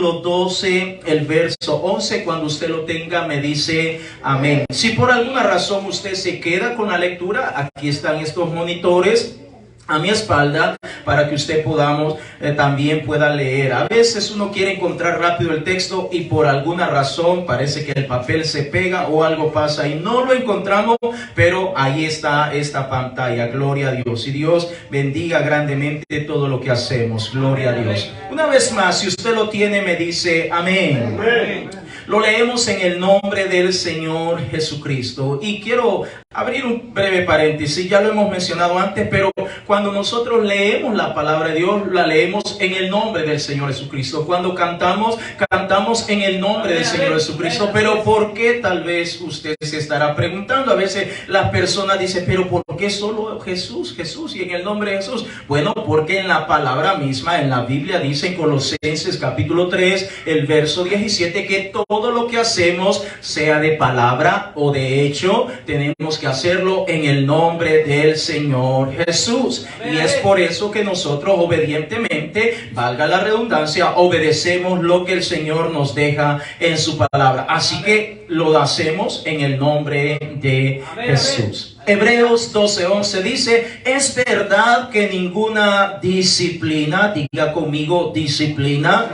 12, el verso 11. Cuando usted lo tenga, me dice amén. Si por alguna razón usted se queda con la lectura, aquí están estos monitores a mi espalda para que usted también pueda leer. A veces uno quiere encontrar rápido el texto y por alguna razón parece que el papel se pega o algo pasa y no lo encontramos, pero ahí está esta pantalla. Gloria a Dios. Y Dios bendiga grandemente todo lo que hacemos. Gloria a Dios. Una vez más, si usted lo tiene, me dice amén. Amén. Lo leemos en el nombre del Señor Jesucristo. Y quiero abrir un breve paréntesis. Ya lo hemos mencionado antes, pero cuando nosotros leemos la palabra de Dios, la leemos en el nombre del Señor Jesucristo. Cuando cantamos en el nombre del Señor Jesucristo. Pero ¿por qué? Tal vez usted se estará preguntando. A veces las personas dicen, pero ¿por qué solo Jesús, Jesús y en el nombre de Jesús? Bueno, porque en la palabra misma, en la Biblia, dice en Colosenses capítulo 3, el verso 17, que todo lo que hacemos, sea de palabra o de hecho, tenemos que hacerlo en el nombre del Señor Jesús. Y es por eso que nosotros obedientemente, valga la redundancia, obedecemos lo que el Señor nos deja en su palabra. Así que lo hacemos en el nombre de Jesús. Hebreos 12:11 dice, es verdad que ninguna disciplina, diga conmigo disciplina,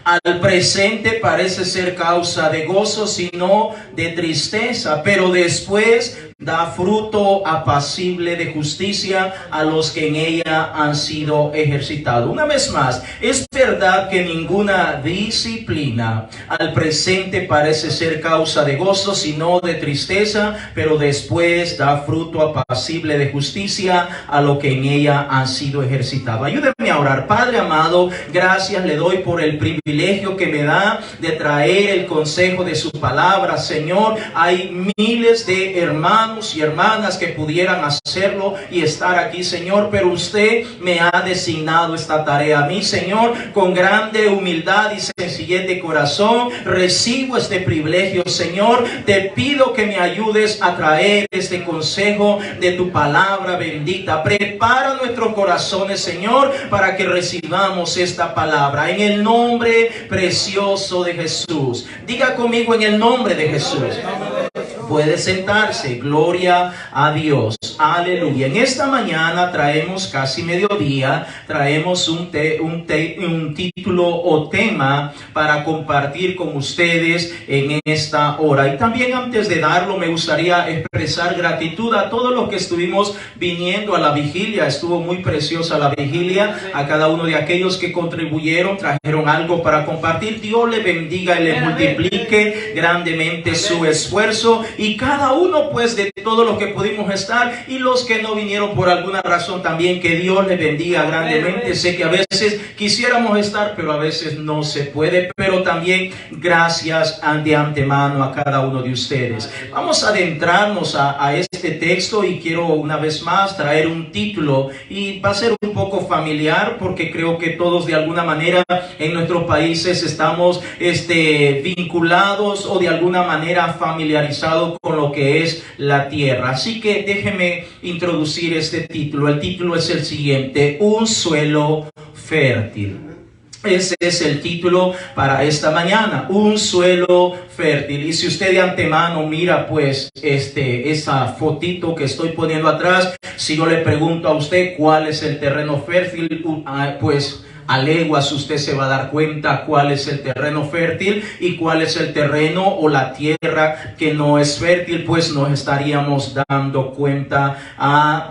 al presente parece ser causa de gozo, sino de tristeza, pero después da fruto apacible de justicia a los que en ella han sido ejercitados. Una vez más, es verdad que ninguna disciplina al presente parece ser causa de gozo, sino de tristeza, pero después da fruto apacible de justicia a los que en ella han sido ejercitados. Ayúdenme a orar. Padre amado, gracias le doy por el privilegio que me da de traer el consejo de su palabra. Señor, hay miles de hermanos y hermanas que pudieran hacerlo y estar aquí, Señor, pero usted me ha designado esta tarea a mí, Señor, con grande humildad y sencillez de corazón. Recibo este privilegio, Señor. Te pido que me ayudes a traer este consejo de tu palabra bendita. Prepara nuestros corazones, Señor, para que recibamos esta palabra en el nombre precioso de Jesús. Diga conmigo, en el nombre de Jesús. Puede sentarse. Gloria a Dios. Aleluya. En esta mañana traemos, casi mediodía, traemos un título o tema para compartir con ustedes en esta hora. Y también antes de darlo, me gustaría expresar gratitud a todos los que estuvimos viniendo a la vigilia. Estuvo muy preciosa la vigilia. A cada uno de aquellos que contribuyeron, trajeron algo para compartir. Dios le bendiga y le multiplique grandemente su esfuerzo. Y cada uno pues de todos los que pudimos estar y los que no vinieron por alguna razón también, que Dios les bendiga grandemente. Sé que a veces quisiéramos estar, pero a veces no se puede, pero también gracias de antemano a cada uno de ustedes. Vamos a adentrarnos a este texto y quiero una vez más traer un título y va a ser un poco familiar porque creo que todos de alguna manera en nuestros países estamos vinculados o de alguna manera familiarizados con lo que es la tierra. Así que déjeme introducir este título. El título es el siguiente: un suelo fértil. Ese es el título para esta mañana, un suelo fértil. Y si usted de antemano mira pues esa fotito que estoy poniendo atrás, si yo le pregunto a usted cuál es el terreno fértil, pues a leguas usted se va a dar cuenta cuál es el terreno fértil y cuál es el terreno o la tierra que no es fértil, pues nos estaríamos dando cuenta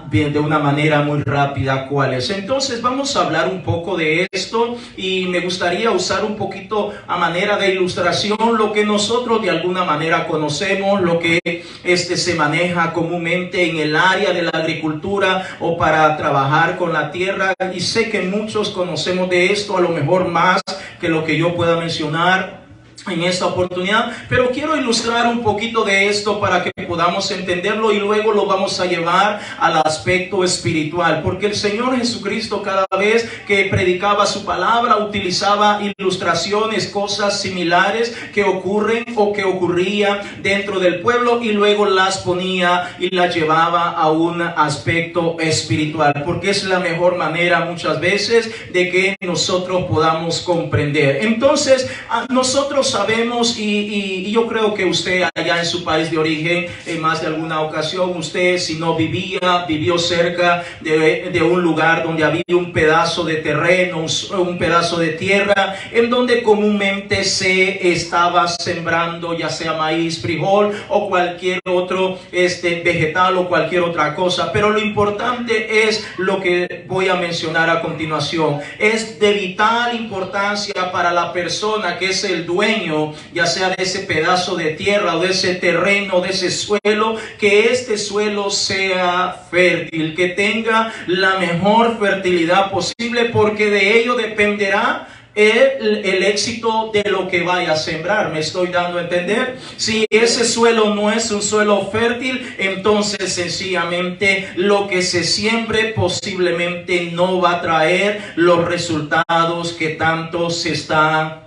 de una manera muy rápida cuál es. Entonces vamos a hablar un poco de esto y me gustaría usar un poquito a manera de ilustración lo que nosotros de alguna manera conocemos, lo que se maneja comúnmente en el área de la agricultura o para trabajar con la tierra, y sé que muchos conocemos de esto, a lo mejor más que lo que yo pueda mencionar. en esta oportunidad, pero quiero ilustrar un poquito de esto para que podamos entenderlo y luego lo vamos a llevar al aspecto espiritual, porque el Señor Jesucristo cada vez que predicaba su palabra utilizaba ilustraciones, cosas similares que ocurren o que ocurrían dentro del pueblo y luego las ponía y las llevaba a un aspecto espiritual, porque es la mejor manera muchas veces de que nosotros podamos comprender. Entonces, nosotros sabemos y yo creo que usted allá en su país de origen, en más de alguna ocasión, usted si no vivió cerca de un lugar donde había un pedazo de terreno, un pedazo de tierra, en donde comúnmente se estaba sembrando ya sea maíz, frijol o cualquier otro vegetal o cualquier otra cosa. Pero lo importante es lo que voy a mencionar a continuación. Es de vital importancia para la persona que es el dueño, ya sea de ese pedazo de tierra o de ese terreno, de ese suelo, que este suelo sea fértil, que tenga la mejor fertilidad posible, porque de ello dependerá el éxito de lo que vaya a sembrar. ¿Me estoy dando a entender? Si ese suelo no es un suelo fértil, entonces sencillamente lo que se siembre posiblemente no va a traer los resultados que tanto se está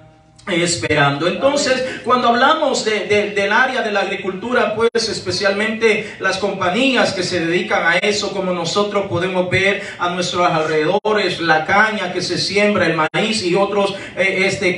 esperando. Entonces, cuando hablamos del área de la agricultura, pues especialmente las compañías que se dedican a eso, como nosotros podemos ver a nuestros alrededores, la caña que se siembra, el maíz y otros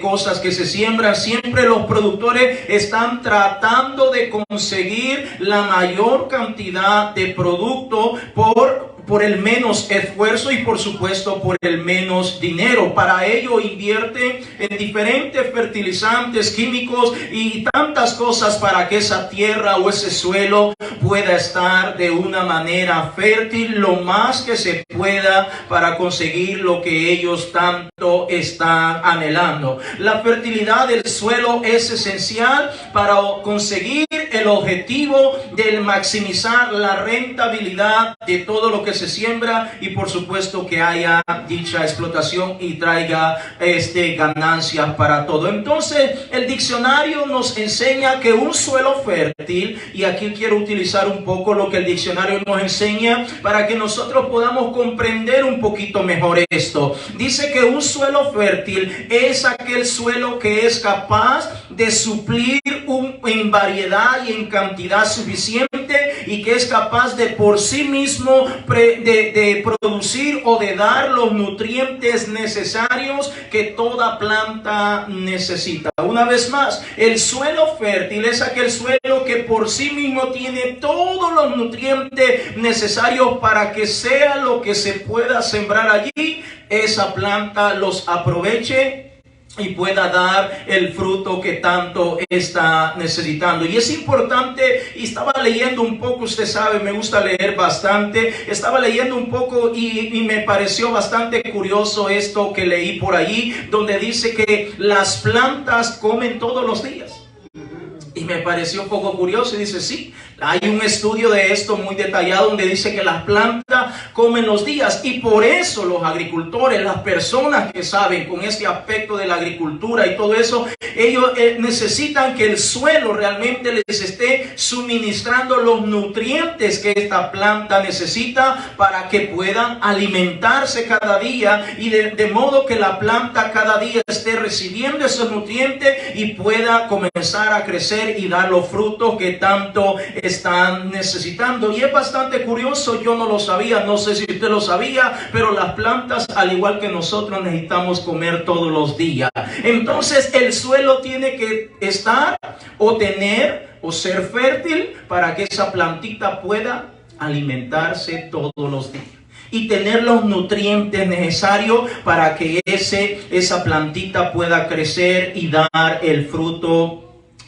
cosas que se siembran, siempre los productores están tratando de conseguir la mayor cantidad de producto por el menos esfuerzo y por supuesto por el menos dinero. Para ello invierte en diferentes fertilizantes químicos y tantas cosas para que esa tierra o ese suelo pueda estar de una manera fértil lo más que se pueda para conseguir lo que ellos tanto están anhelando. La fertilidad del suelo es esencial para conseguir el objetivo de maximizar la rentabilidad de todo lo que se siembra y por supuesto que haya dicha explotación y traiga ganancias para todo. Entonces el diccionario nos enseña que un suelo fértil, y aquí quiero utilizar un poco lo que el diccionario nos enseña para que nosotros podamos comprender un poquito mejor esto. Dice que un suelo fértil es aquel suelo que es capaz de suplir en variedad y en cantidad suficiente y que es capaz de por sí mismo de producir o de dar los nutrientes necesarios que toda planta necesita. Una vez más, el suelo fértil es aquel suelo que por sí mismo tiene todos los nutrientes necesarios para que sea lo que se pueda sembrar allí, esa planta los aproveche y pueda dar el fruto que tanto está necesitando. Y es importante, y estaba leyendo un poco, usted sabe, me gusta leer bastante, estaba leyendo un poco y me pareció bastante curioso esto que leí por ahí, donde dice que las plantas comen todos los días. Y me pareció un poco curioso y dice, sí, hay un estudio de esto muy detallado donde dice que las plantas comen los días y por eso los agricultores, las personas que saben con este aspecto de la agricultura y todo eso, ellos necesitan que el suelo realmente les esté suministrando los nutrientes que esta planta necesita para que puedan alimentarse cada día y de modo que la planta cada día esté recibiendo esos nutrientes y pueda comenzar a crecer y dar los frutos que tanto están necesitando. Y es bastante curioso, yo no lo sabía, no sé si usted lo sabía, pero las plantas, al igual que nosotros, necesitamos comer todos los días. Entonces el suelo tiene que estar o tener o ser fértil para que esa plantita pueda alimentarse todos los días y tener los nutrientes necesarios para que esa plantita pueda crecer y dar el fruto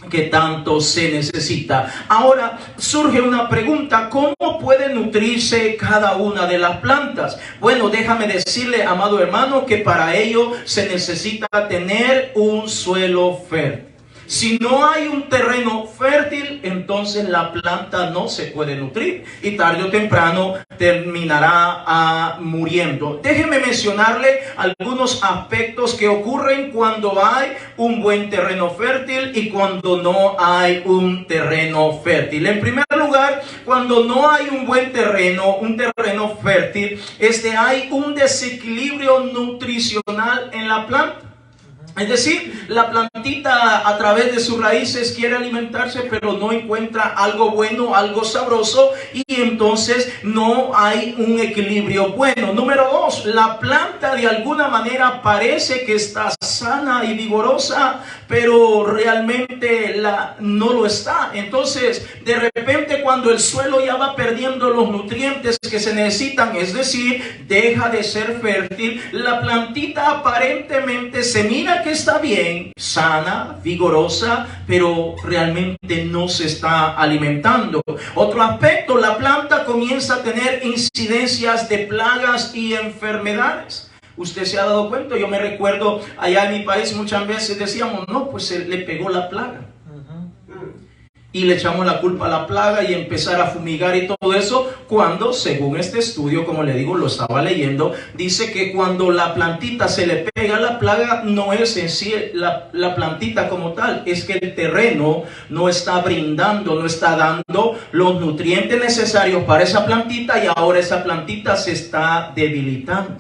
que tanto se necesita. Ahora surge una pregunta: ¿cómo puede nutrirse cada una de las plantas? Bueno, déjame decirle, amado hermano, que para ello se necesita tener un suelo fértil. Si no hay un terreno fértil, entonces la planta no se puede nutrir y tarde o temprano terminará muriendo. Déjeme mencionarle algunos aspectos que ocurren cuando hay un buen terreno fértil y cuando no hay un terreno fértil. En primer lugar, cuando no hay un buen terreno, un terreno fértil, hay un desequilibrio nutricional en la planta. Es decir, la plantita a través de sus raíces quiere alimentarse, pero no encuentra algo bueno, algo sabroso, y entonces no hay un equilibrio bueno. Número dos, la planta de alguna manera parece que está sana y vigorosa, pero realmente no lo está. Entonces, de repente, cuando el suelo ya va perdiendo los nutrientes que se necesitan, es decir, deja de ser fértil, la plantita aparentemente se mira que está bien, sana, vigorosa, pero realmente no se está alimentando. Otro aspecto, la planta comienza a tener incidencias de plagas y enfermedades. Usted se ha dado cuenta, yo me recuerdo allá en mi país muchas veces decíamos, no, pues se le pegó la plaga. Y le echamos la culpa a la plaga y empezar a fumigar y todo eso, cuando según este estudio, como le digo, lo estaba leyendo, dice que cuando la plantita se le pega la plaga, no es en sí la plantita como tal, es que el terreno no está brindando, no está dando los nutrientes necesarios para esa plantita, y ahora esa plantita se está debilitando.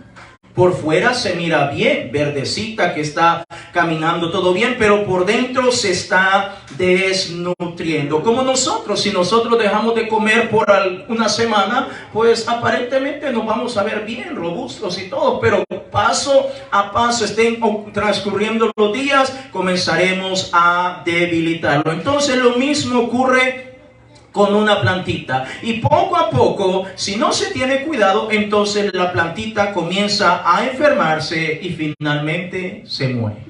Por fuera se mira bien, verdecita, que está caminando todo bien, pero por dentro se está desnutriendo. Como nosotros, si nosotros dejamos de comer por una semana, pues aparentemente nos vamos a ver bien, robustos y todo, pero paso a paso, estén transcurriendo los días, comenzaremos a debilitarlo. Entonces lo mismo ocurre con una plantita, y poco a poco, si no se tiene cuidado, entonces la plantita comienza a enfermarse y finalmente se muere.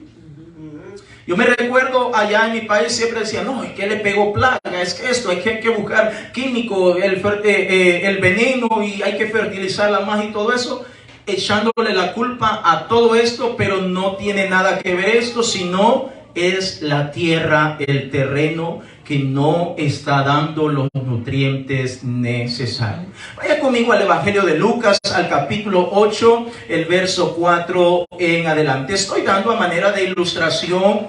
Yo me recuerdo allá en mi país siempre decía, no, es que le pegó plaga, es que esto, hay que buscar químico, el veneno, y hay que fertilizarla más y todo eso, echándole la culpa a todo esto, pero no tiene nada que ver esto, sino es la tierra, el terreno, que no está dando los nutrientes necesarios. Vaya conmigo al Evangelio de Lucas, al capítulo 8, el verso 4 en adelante. Estoy dando a manera de ilustración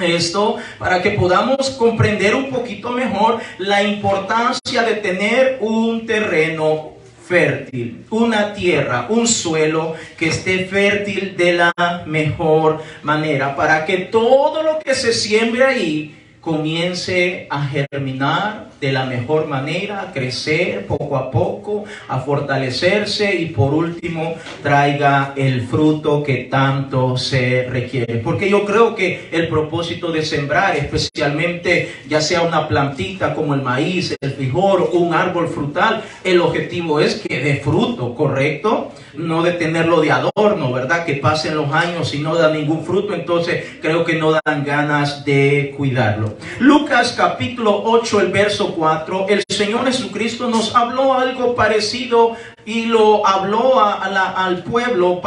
esto para que podamos comprender un poquito mejor la importancia de tener un terreno fértil, una tierra, un suelo que esté fértil de la mejor manera, para que todo lo que se siembre ahí comience a germinar de la mejor manera, a crecer poco a poco, a fortalecerse, y por último traiga el fruto que tanto se requiere. Porque yo creo que el propósito de sembrar, especialmente ya sea una plantita como el maíz, el frijol, un árbol frutal, el objetivo es que dé fruto, ¿correcto? No de tenerlo de adorno, ¿verdad? Que pasen los años y no da ningún fruto, entonces creo que no dan ganas de cuidarlo. Lucas capítulo 8, el verso 4, el Señor Jesucristo nos habló algo parecido y lo habló al pueblo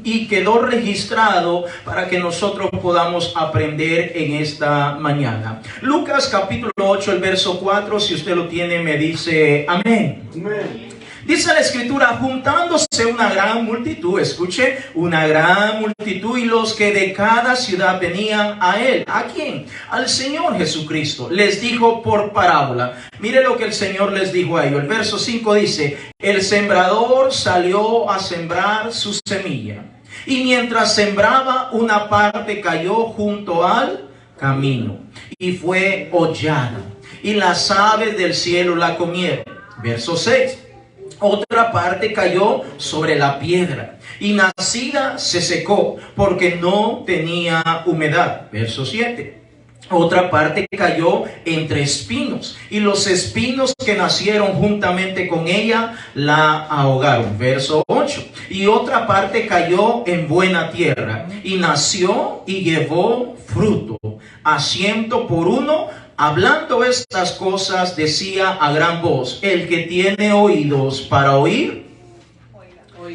y quedó registrado para que nosotros podamos aprender en esta mañana. Lucas capítulo 8, el verso 4, si usted lo tiene me dice amén. Amén. Dice la escritura, juntándose una gran multitud, escuche, una gran multitud, y los que de cada ciudad venían a él. ¿A quién? Al Señor Jesucristo. Les dijo por parábola. Mire lo que el Señor les dijo a ellos. El verso 5 dice, el sembrador salió a sembrar su semilla, y mientras sembraba, una parte cayó junto al camino, y fue hollada, y las aves del cielo la comieron. Verso 6. Otra parte cayó sobre la piedra, y nacida se secó, porque no tenía humedad. Verso 7. Otra parte cayó entre espinos, y los espinos que nacieron juntamente con ella la ahogaron. Verso 8. Y otra parte cayó en buena tierra, y nació y llevó fruto, a 100 por uno. Hablando estas cosas, decía a gran voz, el que tiene oídos para oír,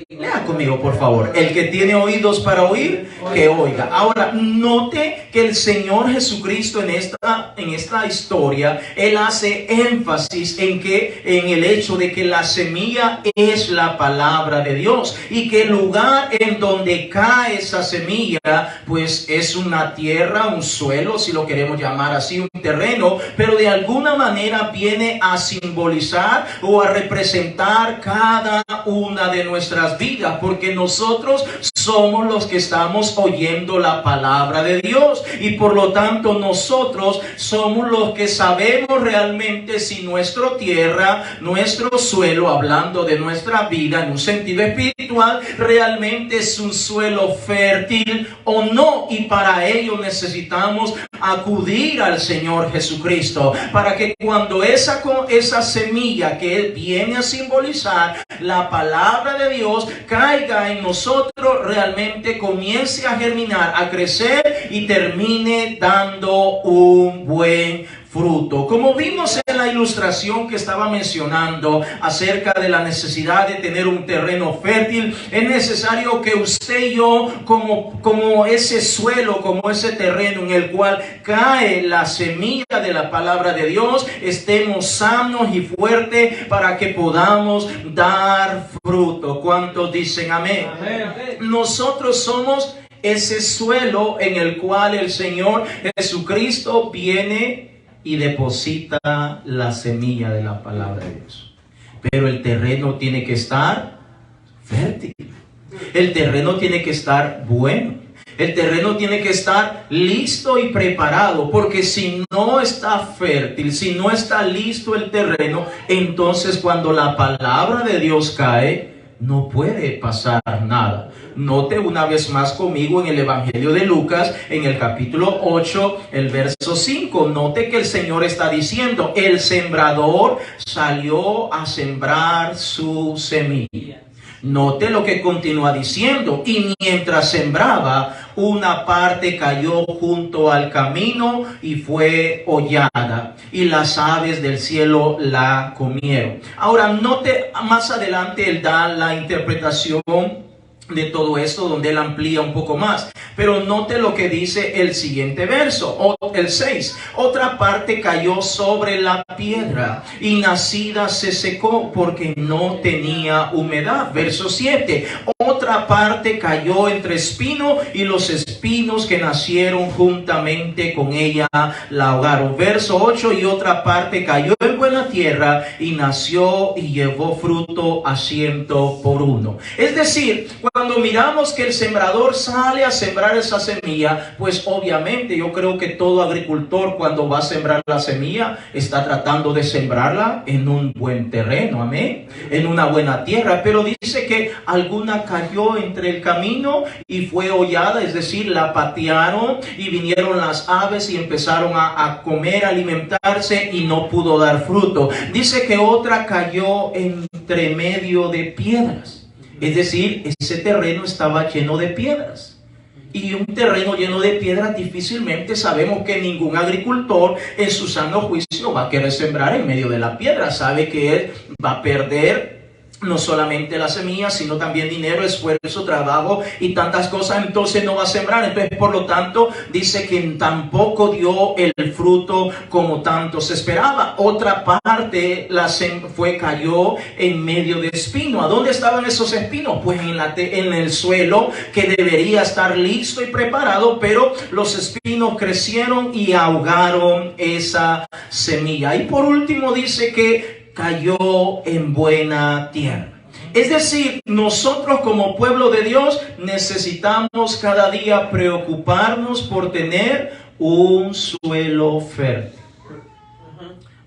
Lea conmigo, por favor. El que tiene oídos para oír, que oiga. Ahora, note que el Señor Jesucristo en esta historia, Él hace énfasis en el hecho de que la semilla es la palabra de Dios, y que el lugar en donde cae esa semilla, pues es una tierra, un suelo, si lo queremos llamar así, un terreno, pero de alguna manera viene a simbolizar o a representar cada una de nuestras vidas, porque nosotros somos los que estamos oyendo la palabra de Dios, y por lo tanto nosotros somos los que sabemos realmente si nuestra tierra, nuestro suelo, hablando de nuestra vida en un sentido espiritual, realmente es un suelo fértil o no. Y para ello necesitamos acudir al Señor Jesucristo, para que cuando esa semilla que viene a simbolizar la palabra de Dios caiga en nosotros, realmente comience a germinar, a crecer y termine dando un buen fruto. Como vimos en la ilustración que estaba mencionando acerca de la necesidad de tener un terreno fértil, es necesario que usted y yo, como ese suelo, como ese terreno en el cual cae la semilla de la palabra de Dios, estemos sanos y fuertes para que podamos dar fruto. ¿Cuántos dicen amén? Amén. Nosotros somos ese suelo en el cual el Señor Jesucristo viene y deposita la semilla de la palabra de Dios. Pero el terreno tiene que estar fértil. El terreno tiene que estar bueno. El terreno tiene que estar listo y preparado, porque si no está fértil, si no está listo el terreno, entonces cuando la palabra de Dios cae, no puede pasar nada. Note una vez más conmigo en el Evangelio de Lucas, en el capítulo 8, el verso 5. Note que el Señor está diciendo: el sembrador salió a sembrar su semilla. Note lo que continúa diciendo: y mientras sembraba, una parte cayó junto al camino y fue hollada, y las aves del cielo la comieron. Ahora note, más adelante él da la interpretación de todo esto, donde él amplía un poco más. Pero note lo que dice el siguiente verso, el 6. Otra parte cayó sobre la piedra, y nacida se secó porque no tenía humedad. Verso 7. Otra parte cayó entre espinos, y los espinos que nacieron juntamente con ella la ahogaron. Verso 8. Y otra parte cayó en buena tierra, y nació y llevó fruto a 100 por uno. Es decir, cuando miramos que el sembrador sale a sembrar esa semilla, pues obviamente yo creo que todo agricultor, cuando va a sembrar la semilla, está tratando de sembrarla en un buen terreno, amén, en una buena tierra. Pero dice que alguna cayó entre el camino y fue hollada, es decir, la patearon y vinieron las aves y empezaron a comer, a alimentarse, y no pudo dar fruto. Dice que otra cayó entre medio de piedras. Es decir, ese terreno estaba lleno de piedras. Y un terreno lleno de piedras, difícilmente sabemos que ningún agricultor en su sano juicio va a querer sembrar en medio de la piedra. Sabe que él va a perder no solamente la semilla, sino también dinero, esfuerzo, trabajo y tantas cosas. Entonces no va a sembrar. Entonces, por lo tanto, dice que tampoco dio el fruto como tanto se esperaba. Otra parte cayó en medio de espinos. ¿A dónde estaban esos espinos? Pues en el suelo, que debería estar listo y preparado, pero los espinos crecieron y ahogaron esa semilla. Y por último dice que cayó en buena tierra. Es decir, nosotros como pueblo de Dios necesitamos cada día preocuparnos por tener un suelo fértil.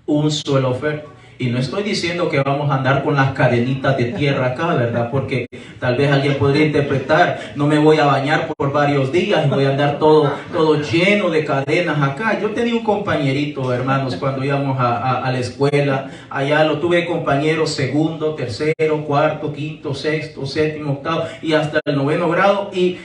Un suelo fértil. Y no estoy diciendo que vamos a andar con las cadenitas de tierra acá, ¿verdad? Porque tal vez alguien podría interpretar: no me voy a bañar por varios días y voy a andar todo lleno de cadenas acá. Yo tenía un compañerito, hermanos, cuando íbamos a la escuela. Allá lo tuve compañero segundo, tercero, cuarto, quinto, sexto, séptimo, octavo y hasta el 9º grado. Y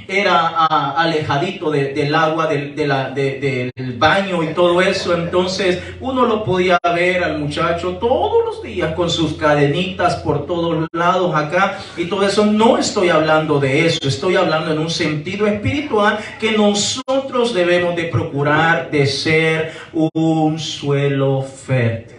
era alejadito del agua, del baño y todo eso. Entonces uno lo podía ver al muchacho todos los días con sus cadenitas por todos lados acá y todo eso. No estoy hablando de eso, estoy hablando en un sentido espiritual, que nosotros debemos de procurar de ser un suelo fértil.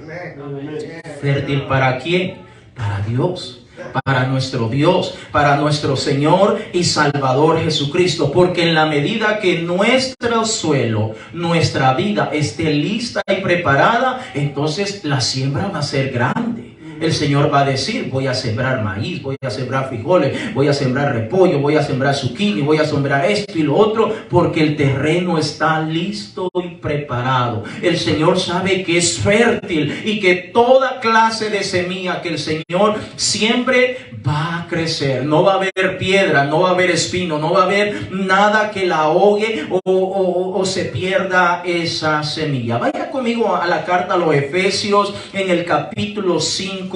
¿Fértil para quién? Para Dios. Para nuestro Dios, para nuestro Señor y Salvador Jesucristo, porque en la medida que nuestro suelo, nuestra vida esté lista y preparada, entonces la siembra va a ser grande. El Señor va a decir: voy a sembrar maíz, voy a sembrar frijoles, voy a sembrar repollo, voy a sembrar zucchini, voy a sembrar esto y lo otro, porque el terreno está listo y preparado. El Señor sabe que es fértil y que toda clase de semilla que el Señor siembre va a crecer. No va a haber piedra, no va a haber espino, no va a haber nada que la ahogue o se pierda esa semilla. Vaya conmigo a la carta a los Efesios en el capítulo 5.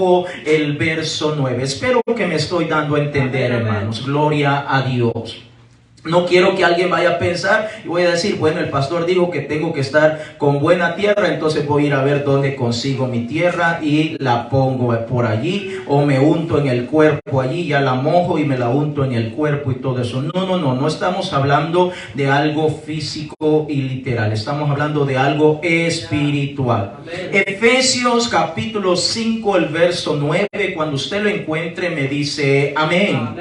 El verso 9. Espero que me estoy dando a entender, hermanos. Gloria a Dios. No quiero que alguien vaya a pensar y voy a decir: bueno, el pastor dijo que tengo que estar con buena tierra, entonces voy a ir a ver dónde consigo mi tierra y la pongo por allí, o me unto en el cuerpo allí, ya la mojo y me la unto en el cuerpo y todo eso. No estamos hablando de algo físico y literal, estamos hablando de algo espiritual. Efesios capítulo 5, el verso 9, cuando usted lo encuentre me dice amén.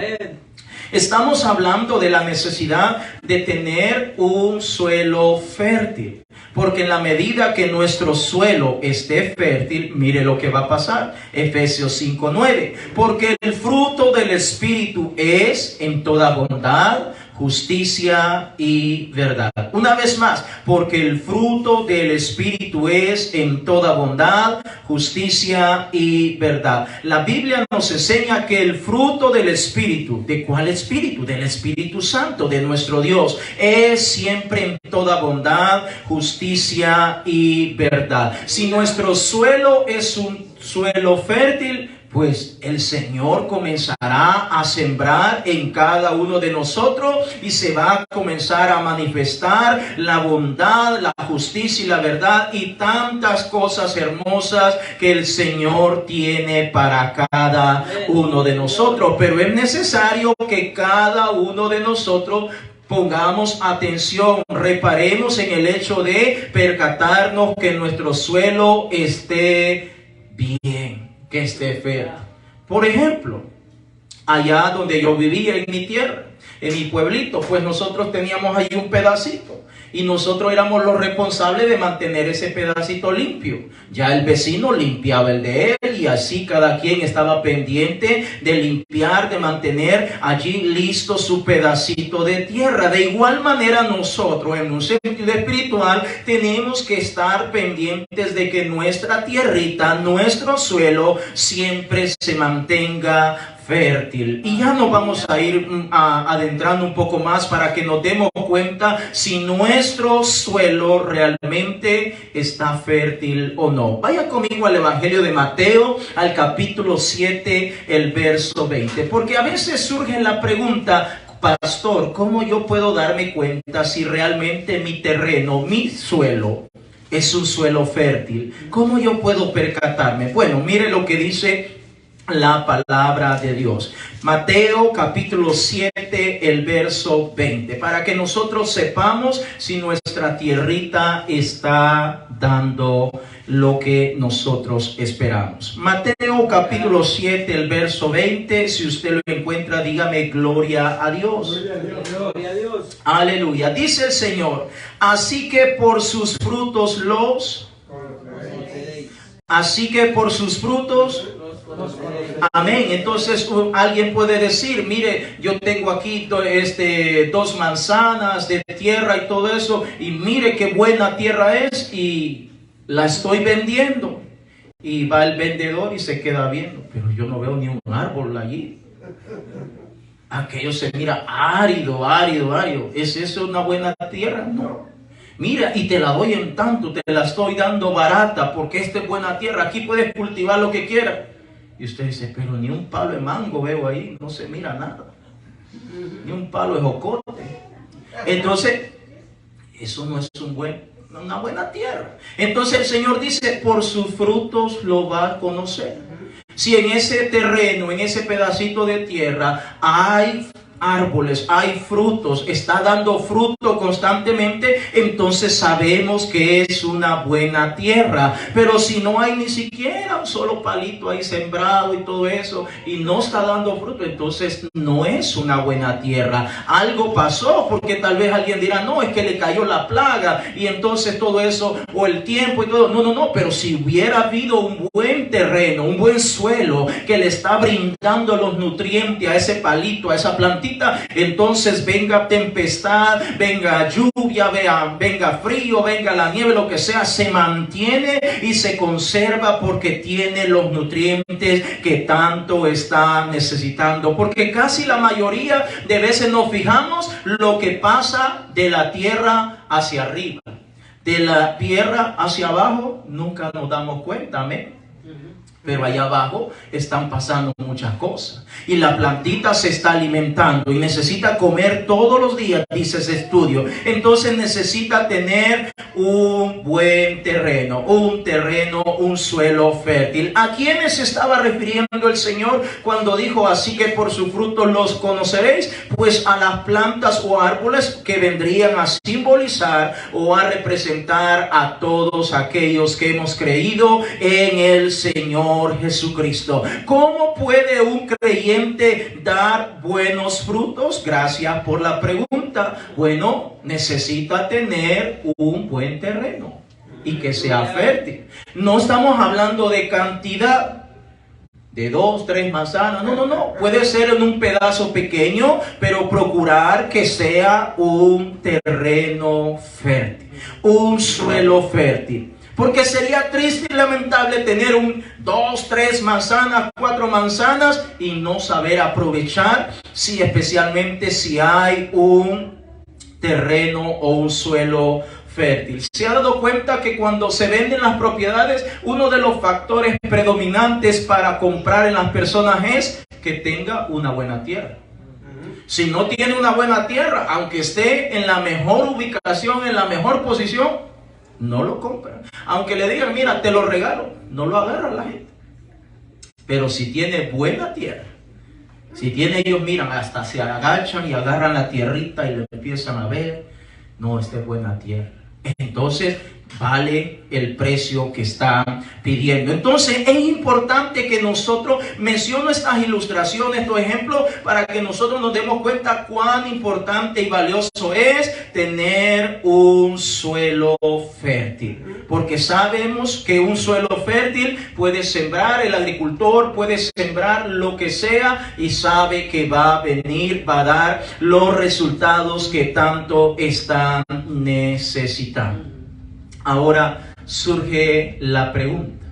Estamos hablando de la necesidad de tener un suelo fértil, porque en la medida que nuestro suelo esté fértil, mire lo que va a pasar. Efesios 5:9, porque el fruto del Espíritu es en toda bondad, justicia y verdad. Una vez más, porque el fruto del Espíritu es en toda bondad, justicia y verdad. La Biblia nos enseña que el fruto del Espíritu, ¿de cuál Espíritu? Del Espíritu Santo, de nuestro Dios, es siempre en toda bondad, justicia y verdad. Si nuestro suelo es un suelo fértil, pues el Señor comenzará a sembrar en cada uno de nosotros y se va a comenzar a manifestar la bondad, la justicia y la verdad y tantas cosas hermosas que el Señor tiene para cada uno de nosotros. Pero es necesario que cada uno de nosotros pongamos atención, reparemos en el hecho de percatarnos que nuestro suelo esté bien, que esté fértil. Por ejemplo, allá donde yo vivía en mi tierra, en mi pueblito, pues nosotros teníamos allí un pedacito y nosotros éramos los responsables de mantener ese pedacito limpio. Ya el vecino limpiaba el de él y así cada quien estaba pendiente de limpiar, de mantener allí listo su pedacito de tierra. De igual manera nosotros, en un sentido espiritual, tenemos que estar pendientes de que nuestra tierrita, nuestro suelo siempre se mantenga fértil. Y ya nos vamos a ir adentrando un poco más para que nos demos cuenta si nuestro suelo realmente está fértil o no. Vaya conmigo al Evangelio de Mateo, al capítulo 7, el verso 20. Porque a veces surge la pregunta: pastor, ¿cómo yo puedo darme cuenta si realmente mi terreno, mi suelo, es un suelo fértil? ¿Cómo yo puedo percatarme? Bueno, mire lo que dice la palabra de Dios. Mateo capítulo 7, el verso 20, para que nosotros sepamos si nuestra tierrita está dando lo que nosotros esperamos. Mateo capítulo 7, el verso 20, si usted lo encuentra, dígame gloria a Dios. Gloria a Dios. Gloria a Dios. Aleluya. Dice el Señor: así que por sus frutos los... Así que por sus frutos... Amén. Entonces alguien puede decir: mire, yo tengo aquí 2 manzanas de tierra y todo eso, y mire qué buena tierra es, y la estoy vendiendo. Y va el vendedor y se queda viendo: pero yo no veo ni un árbol allí. Aquello se mira árido. ¿Es eso una buena tierra? No. Mira, y te la doy en tanto, te la estoy dando barata, porque esta es buena tierra, aquí puedes cultivar lo que quieras. Y usted dice: pero ni un palo de mango veo ahí, no se mira nada. ni un palo de jocote. Entonces, eso no es una buena tierra. Entonces el Señor dice, por sus frutos lo va a conocer. Si en ese terreno, en ese pedacito de tierra hay árboles, hay frutos, está dando fruto constantemente, entonces sabemos que es una buena tierra. Pero si no hay ni siquiera un solo palito ahí sembrado y todo eso, y no está dando fruto, entonces no es una buena tierra. Algo pasó, porque tal vez alguien dirá, no, es que le cayó la plaga, y entonces todo eso, o el tiempo y todo. No, pero si hubiera habido un buen terreno, un buen suelo, que le está brindando los nutrientes a ese palito, a esa plantita, entonces venga tempestad, venga lluvia, venga frío, venga la nieve, lo que sea, se mantiene y se conserva porque tiene los nutrientes que tanto está necesitando. Porque casi la mayoría de veces nos fijamos lo que pasa de la tierra hacia arriba, de la tierra hacia abajo, nunca nos damos cuenta, amén. Pero allá abajo están pasando muchas cosas. Y la plantita se está alimentando y necesita comer todos los días, dice ese estudio. Entonces necesita tener un buen terreno, un suelo fértil. ¿A quiénes se estaba refiriendo el Señor cuando dijo así que por su fruto los conoceréis? Pues a las plantas o árboles que vendrían a simbolizar o a representar a todos aquellos que hemos creído en el Señor Jesucristo. ¿Cómo puede un creyente dar buenos frutos? Gracias por la pregunta. Bueno, necesita tener un buen terreno y que sea fértil. No estamos hablando de cantidad de 2, 3 manzanas. No. Puede ser en un pedazo pequeño, pero procurar que sea un terreno fértil, un suelo fértil. Porque sería triste y lamentable tener 2, 3 manzanas, 4 manzanas y no saber aprovechar, especialmente si hay un terreno o un suelo fértil. Se ha dado cuenta que cuando se venden las propiedades, uno de los factores predominantes para comprar en las personas es que tenga una buena tierra. Si no tiene una buena tierra, aunque esté en la mejor ubicación, en la mejor posición, no lo compran. Aunque le digan, mira, te lo regalo, no lo agarra la gente. Pero si tiene buena tierra, si tiene, ellos miran, hasta se agachan y agarran la tierrita y lo empiezan a ver. No, esta es buena tierra. Entonces vale el precio que están pidiendo. Entonces es importante que nosotros, menciono estas ilustraciones, estos ejemplos, para que nosotros nos demos cuenta cuán importante y valioso es tener un suelo fértil. Porque sabemos que un suelo fértil puede sembrar, el agricultor puede sembrar lo que sea y sabe que va a venir, va a dar los resultados que tanto están necesitando. Ahora surge la pregunta,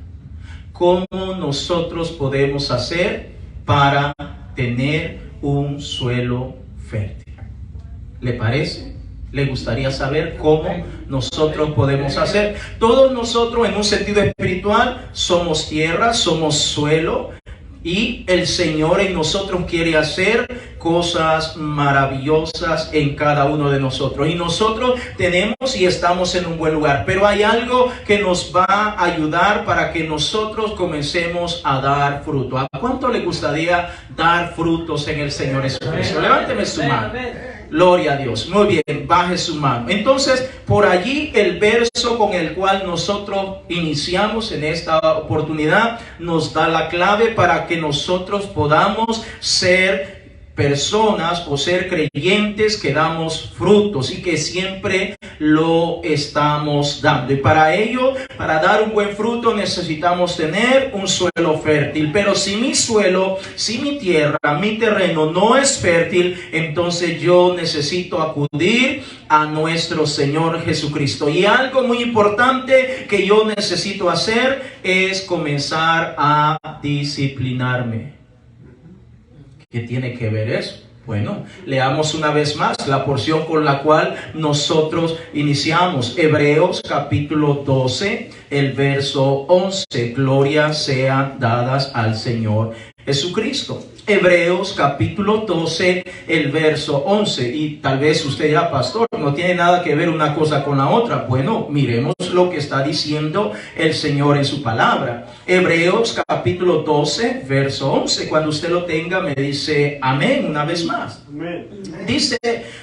¿cómo nosotros podemos hacer para tener un suelo fértil? ¿Le parece? ¿Le gustaría saber cómo nosotros podemos hacer? Todos nosotros en un sentido espiritual somos tierra, somos suelo. Y el Señor en nosotros quiere hacer cosas maravillosas en cada uno de nosotros. Y nosotros tenemos y estamos en un buen lugar. Pero hay algo que nos va a ayudar para que nosotros comencemos a dar fruto. ¿A cuánto le gustaría dar frutos en el Señor Jesucristo? Levánteme su mano. Gloria a Dios. Muy bien, baje su mano. Entonces, por allí el verso con el cual nosotros iniciamos en esta oportunidad nos da la clave para que nosotros podamos ser personas o ser creyentes que damos frutos y que siempre lo estamos dando. Y para ello, para dar un buen fruto, necesitamos tener un suelo fértil. Pero si mi suelo, si mi tierra, mi terreno no es fértil, entonces yo necesito acudir a nuestro Señor Jesucristo. Y algo muy importante que yo necesito hacer es comenzar a disciplinarme. ¿Qué tiene que ver eso? Bueno, leamos una vez más la porción con la cual nosotros iniciamos. Hebreos capítulo 12, el verso 11. Gloria sean dadas al Señor Jesucristo. Hebreos capítulo 12, el verso 11. Y tal vez usted dirá, pastor, no tiene nada que ver una cosa con la otra. Bueno, miremos lo que está diciendo el Señor en su palabra. Hebreos capítulo 12, verso 11. Cuando usted lo tenga, me dice amén una vez más. Amén. Dice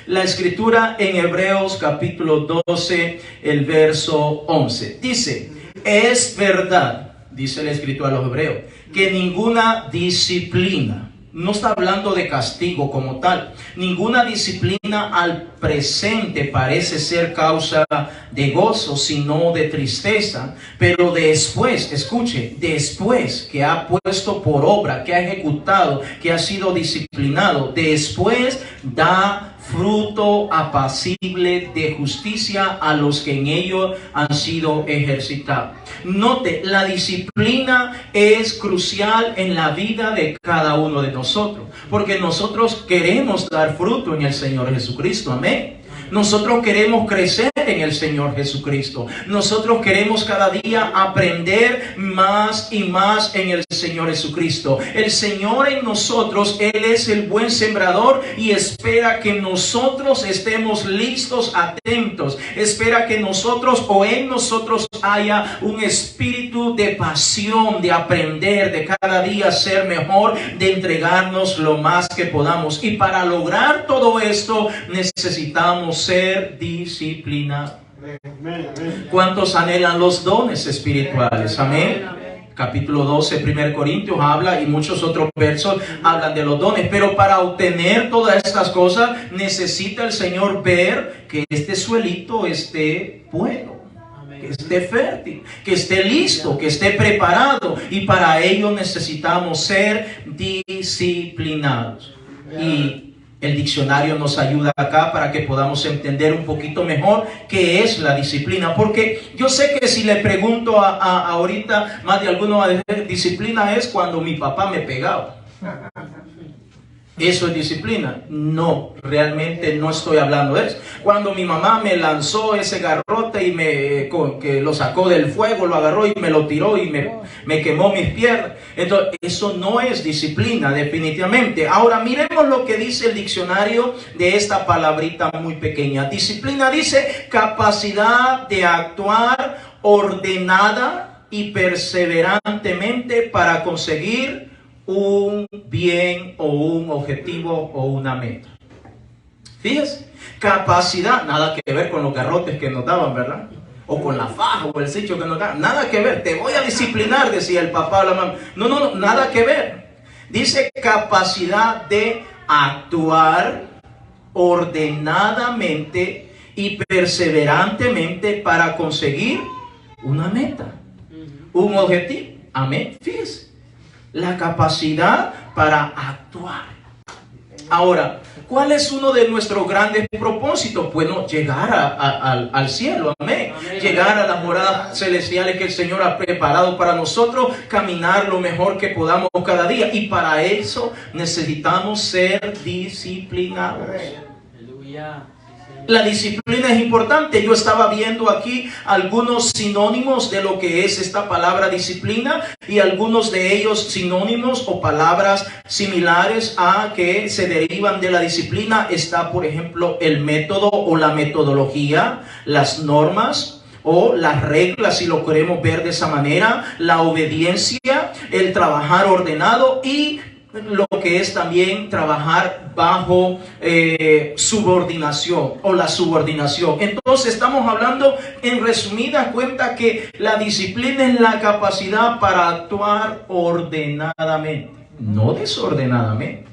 la escritura en Hebreos capítulo 12, el verso 11. Dice, es verdad, dice la escritura a los hebreos, que ninguna disciplina, no está hablando de castigo como tal, ninguna disciplina al presente parece ser causa de gozo, sino de tristeza. Pero después, escuche, después que ha puesto por obra, que ha ejecutado, que ha sido disciplinado, después da fruto apacible de justicia a los que en ello han sido ejercitados. Note, la disciplina es crucial en la vida de cada uno de nosotros, porque nosotros queremos dar fruto en el Señor Jesucristo. Amén. Nosotros queremos crecer en el Señor Jesucristo. Nosotros queremos cada día aprender más y más en el Señor Jesucristo. El Señor en nosotros, Él es el buen sembrador y espera que nosotros estemos listos, atentos. Espera que nosotros o en nosotros haya un espíritu de pasión, de aprender, de cada día ser mejor, de entregarnos lo más que podamos. Y para lograr todo esto necesitamos ser disciplinados. ¿Cuántos anhelan los dones espirituales? Amén. Capítulo 12, 1 Corintios habla y muchos otros versos hablan de los dones. Pero para obtener todas estas cosas necesita el Señor ver que este suelito esté bueno, que esté fértil, que esté listo, que esté preparado. Y para ello necesitamos ser disciplinados. Y el diccionario nos ayuda acá para que podamos entender un poquito mejor qué es la disciplina. Porque yo sé que si le pregunto a ahorita, más de alguno va a decir, disciplina es cuando mi papá me pegaba. ¿Eso es disciplina? No, realmente no estoy hablando de eso. Cuando mi mamá me lanzó ese garrote y que lo sacó del fuego, lo agarró y me lo tiró y me quemó mis piernas. Entonces, eso no es disciplina, definitivamente. Ahora, miremos lo que dice el diccionario de esta palabrita muy pequeña. Disciplina dice capacidad de actuar ordenada y perseverantemente para conseguir un bien o un objetivo o una meta. Fíjese, capacidad, nada que ver con los garrotes que nos daban, ¿verdad? O con la faja o el sitio que nos daban, nada que ver. Te voy a disciplinar, decía el papá o la mamá. No, nada que ver. Dice capacidad de actuar ordenadamente y perseverantemente para conseguir una meta, un objetivo. Amén. Fíjese, la capacidad para actuar. Ahora, ¿cuál es uno de nuestros grandes propósitos? Bueno, llegar al cielo, amén. Llegar a las moradas celestiales que el Señor ha preparado para nosotros, caminar lo mejor que podamos cada día. Y para eso necesitamos ser disciplinados. Aleluya. La disciplina es importante. Yo estaba viendo aquí algunos sinónimos de lo que es esta palabra disciplina y algunos de ellos sinónimos o palabras similares a que se derivan de la disciplina. Está, por ejemplo, el método o la metodología, las normas o las reglas, si lo queremos ver de esa manera, la obediencia, el trabajar ordenado y lo que es también trabajar bajo subordinación o la subordinación. Entonces estamos hablando en resumida cuenta que la disciplina es la capacidad para actuar ordenadamente, no desordenadamente,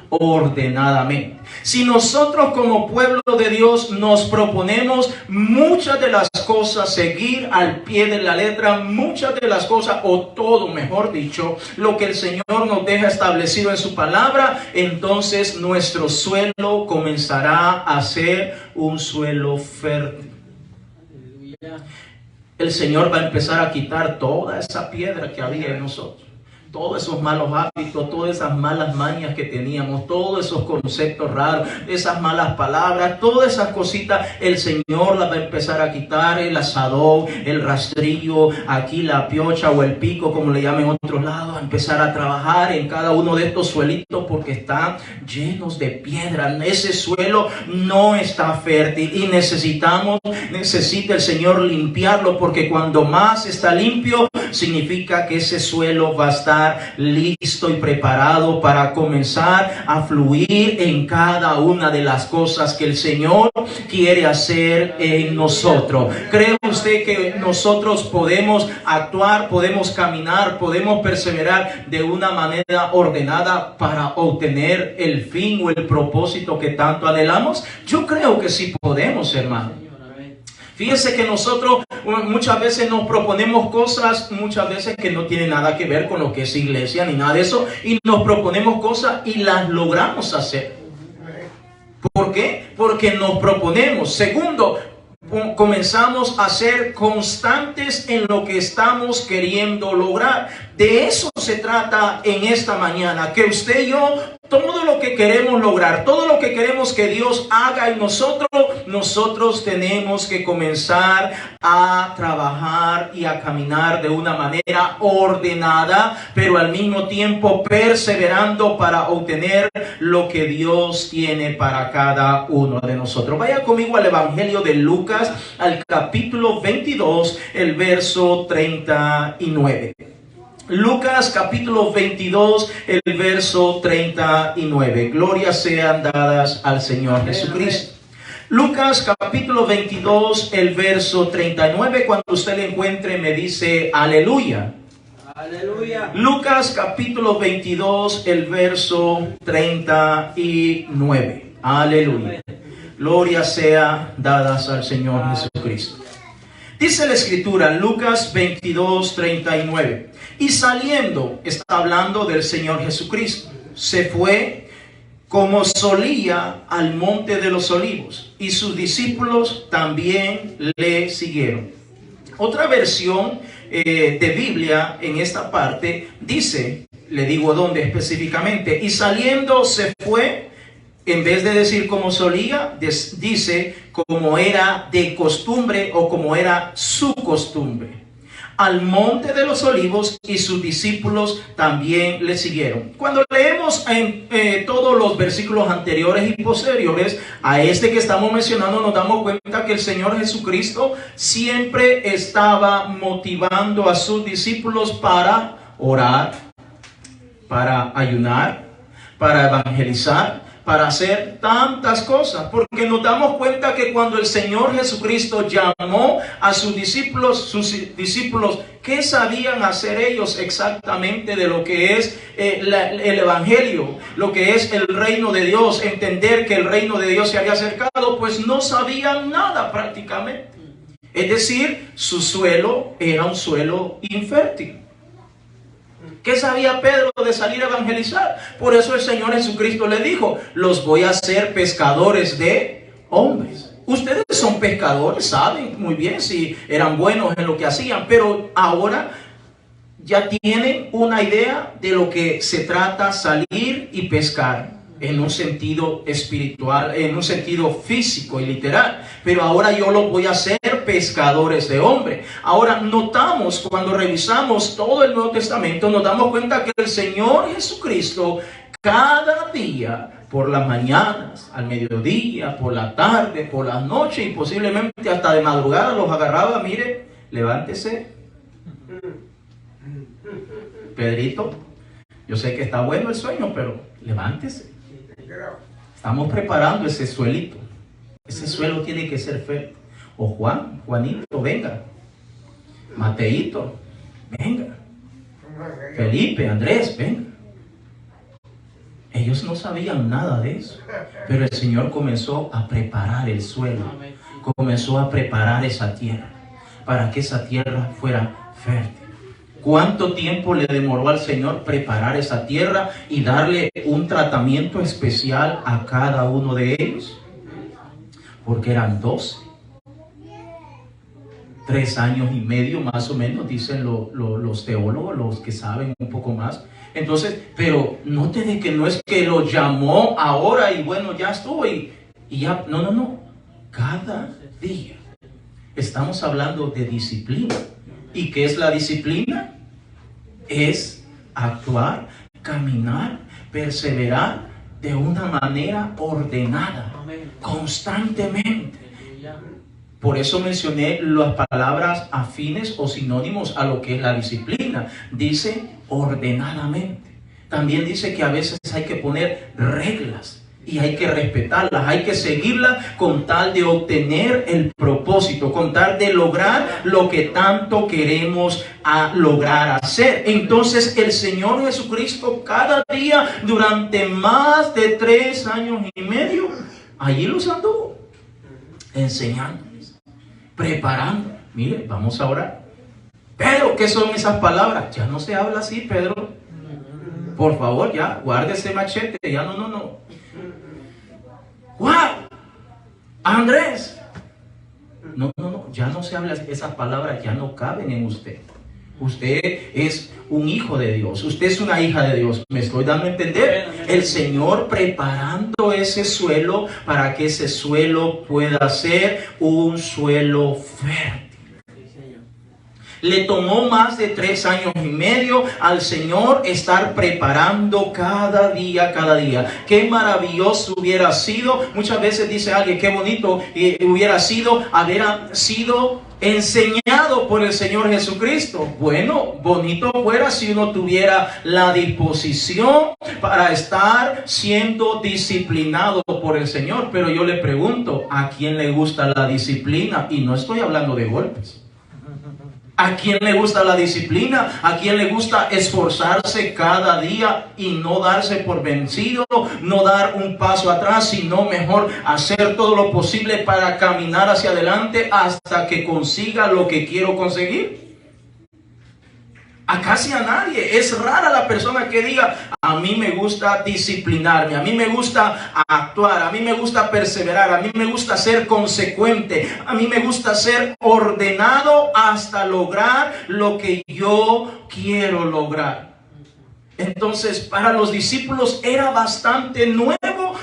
ordenadamente. Si nosotros como pueblo de Dios nos proponemos muchas de las cosas, seguir al pie de la letra, muchas de las cosas, o todo, mejor dicho, lo que el Señor nos deja establecido en su palabra, entonces nuestro suelo comenzará a ser un suelo fértil. El Señor va a empezar a quitar toda esa piedra que había en nosotros. todos esos malos hábitos, todas esas malas mañas que teníamos, todos esos conceptos raros, esas malas palabras, todas esas cositas, el Señor las va a empezar a quitar, el asadón, el rastrillo, aquí la piocha o el pico, como le llaman en otros lados, a empezar a trabajar en cada uno de estos suelitos porque están llenos de piedra. Ese suelo no está fértil y necesita el Señor limpiarlo, porque cuando más está limpio, significa que ese suelo va a estar listo y preparado para comenzar a fluir en cada una de las cosas que el Señor quiere hacer en nosotros. ¿Cree usted que nosotros podemos actuar, podemos caminar, podemos perseverar de una manera ordenada para obtener el fin o el propósito que tanto anhelamos? Yo creo que sí podemos, hermano. Fíjese que nosotros muchas veces nos proponemos cosas, muchas veces que no tienen nada que ver con lo que es iglesia ni nada de eso, y nos proponemos cosas y las logramos hacer. ¿Por qué? Porque nos proponemos. Segundo, comenzamos a ser constantes en lo que estamos queriendo lograr. De eso se trata en esta mañana, que usted y yo, todo lo que queremos lograr, todo lo que queremos que Dios haga en nosotros tenemos que comenzar a trabajar y a caminar de una manera ordenada, pero al mismo tiempo perseverando para obtener lo que Dios tiene para cada uno de nosotros. Vaya conmigo al Evangelio de Lucas, al capítulo 22, el verso 39. Lucas capítulo 22, el verso 39. Glorias sean dadas al Señor Jesucristo. Lucas capítulo 22, el verso 39. Cuando usted le encuentre, me dice aleluya. Aleluya. Lucas capítulo 22, el verso 39. Aleluya. Glorias sean dadas al Señor Jesucristo. Dice la Escritura, Lucas 22, 39. Y saliendo, está hablando del Señor Jesucristo, se fue como solía al monte de los olivos, y sus discípulos también le siguieron. Otra versión de Biblia en esta parte dice, le digo dónde específicamente, y saliendo se fue. En vez de decir como solía, dice como era de costumbre o como era su costumbre. Al monte de los olivos, y sus discípulos también le siguieron. Cuando leemos en todos los versículos anteriores y posteriores a este que estamos mencionando, nos damos cuenta que el Señor Jesucristo siempre estaba motivando a sus discípulos para orar, para ayunar, para evangelizar, para hacer tantas cosas, porque nos damos cuenta que cuando el Señor Jesucristo llamó a sus discípulos, ¿qué sabían hacer ellos exactamente de lo que es el Evangelio, lo que es el reino de Dios, entender que el reino de Dios se había acercado? Pues no sabían nada prácticamente. Es decir, su suelo era un suelo infértil. ¿Qué sabía Pedro de salir a evangelizar? Por eso el Señor Jesucristo le dijo, los voy a hacer pescadores de hombres. Ustedes son pescadores, saben muy bien si eran buenos en lo que hacían, pero ahora ya tienen una idea de lo que se trata salir y pescar en un sentido espiritual, en un sentido físico y literal. Pero ahora yo los voy a hacer pescadores de hombres. Ahora notamos, cuando revisamos todo el Nuevo Testamento, nos damos cuenta que el Señor Jesucristo cada día, por las mañanas, al mediodía, por la tarde, por la noche y posiblemente hasta de madrugada los agarraba. Mire, levántese, Pedrito, yo sé que está bueno el sueño, pero levántese. Estamos preparando ese suelito. Ese suelo tiene que ser fértil. O Juanito, venga. Mateito, venga. Felipe, Andrés, venga. Ellos no sabían nada de eso, pero el Señor comenzó a preparar el suelo, comenzó a preparar esa tierra, para que esa tierra fuera fértil. ¿Cuánto tiempo le demoró al Señor preparar esa tierra y darle un tratamiento especial a cada uno de ellos? Porque eran 12. 3 años y medio más o menos, dicen los teólogos, los que saben un poco más. Entonces, pero note de que no es que lo llamó ahora y bueno, ya estuvo y ya, no, cada día. Estamos hablando de disciplina. ¿Y qué es la disciplina? Es actuar, caminar, perseverar de una manera ordenada, constantemente. Por eso mencioné las palabras afines o sinónimos a lo que es la disciplina. Dice ordenadamente. También dice que a veces hay que poner reglas y hay que respetarlas, hay que seguirlas con tal de obtener el propósito, con tal de lograr lo que tanto queremos lograr hacer. Entonces el Señor Jesucristo cada día durante más de 3 años y medio, allí los anduvo enseñándoles, preparando. Mire, vamos a orar. Pedro, ¿qué son esas palabras? Ya no se habla así, Pedro. Por favor, ya, guarde ese machete. Ya no. ¡Wow! Andrés. No, ya no se habla, esas palabras ya no caben en usted. Usted es un hijo de Dios, usted es una hija de Dios. ¿Me estoy dando a entender? El Señor preparando ese suelo para que ese suelo pueda ser un suelo fértil. Le tomó más de 3 años y medio al Señor estar preparando cada día. Qué maravilloso hubiera sido. Muchas veces dice alguien, qué bonito hubiera sido haber sido enseñado por el Señor Jesucristo. Bueno, bonito fuera si uno tuviera la disposición para estar siendo disciplinado por el Señor. Pero yo le pregunto, ¿a quién le gusta la disciplina? Y no estoy hablando de golpes. ¿A quién le gusta la disciplina? ¿A quién le gusta esforzarse cada día y no darse por vencido? No dar un paso atrás, sino mejor hacer todo lo posible para caminar hacia adelante hasta que consiga lo que quiero conseguir. A casi a nadie. Es rara la persona que diga, a mí me gusta disciplinarme, a mí me gusta actuar, a mí me gusta perseverar, a mí me gusta ser consecuente, a mí me gusta ser ordenado hasta lograr lo que yo quiero lograr. Entonces, para los discípulos era bastante nuevo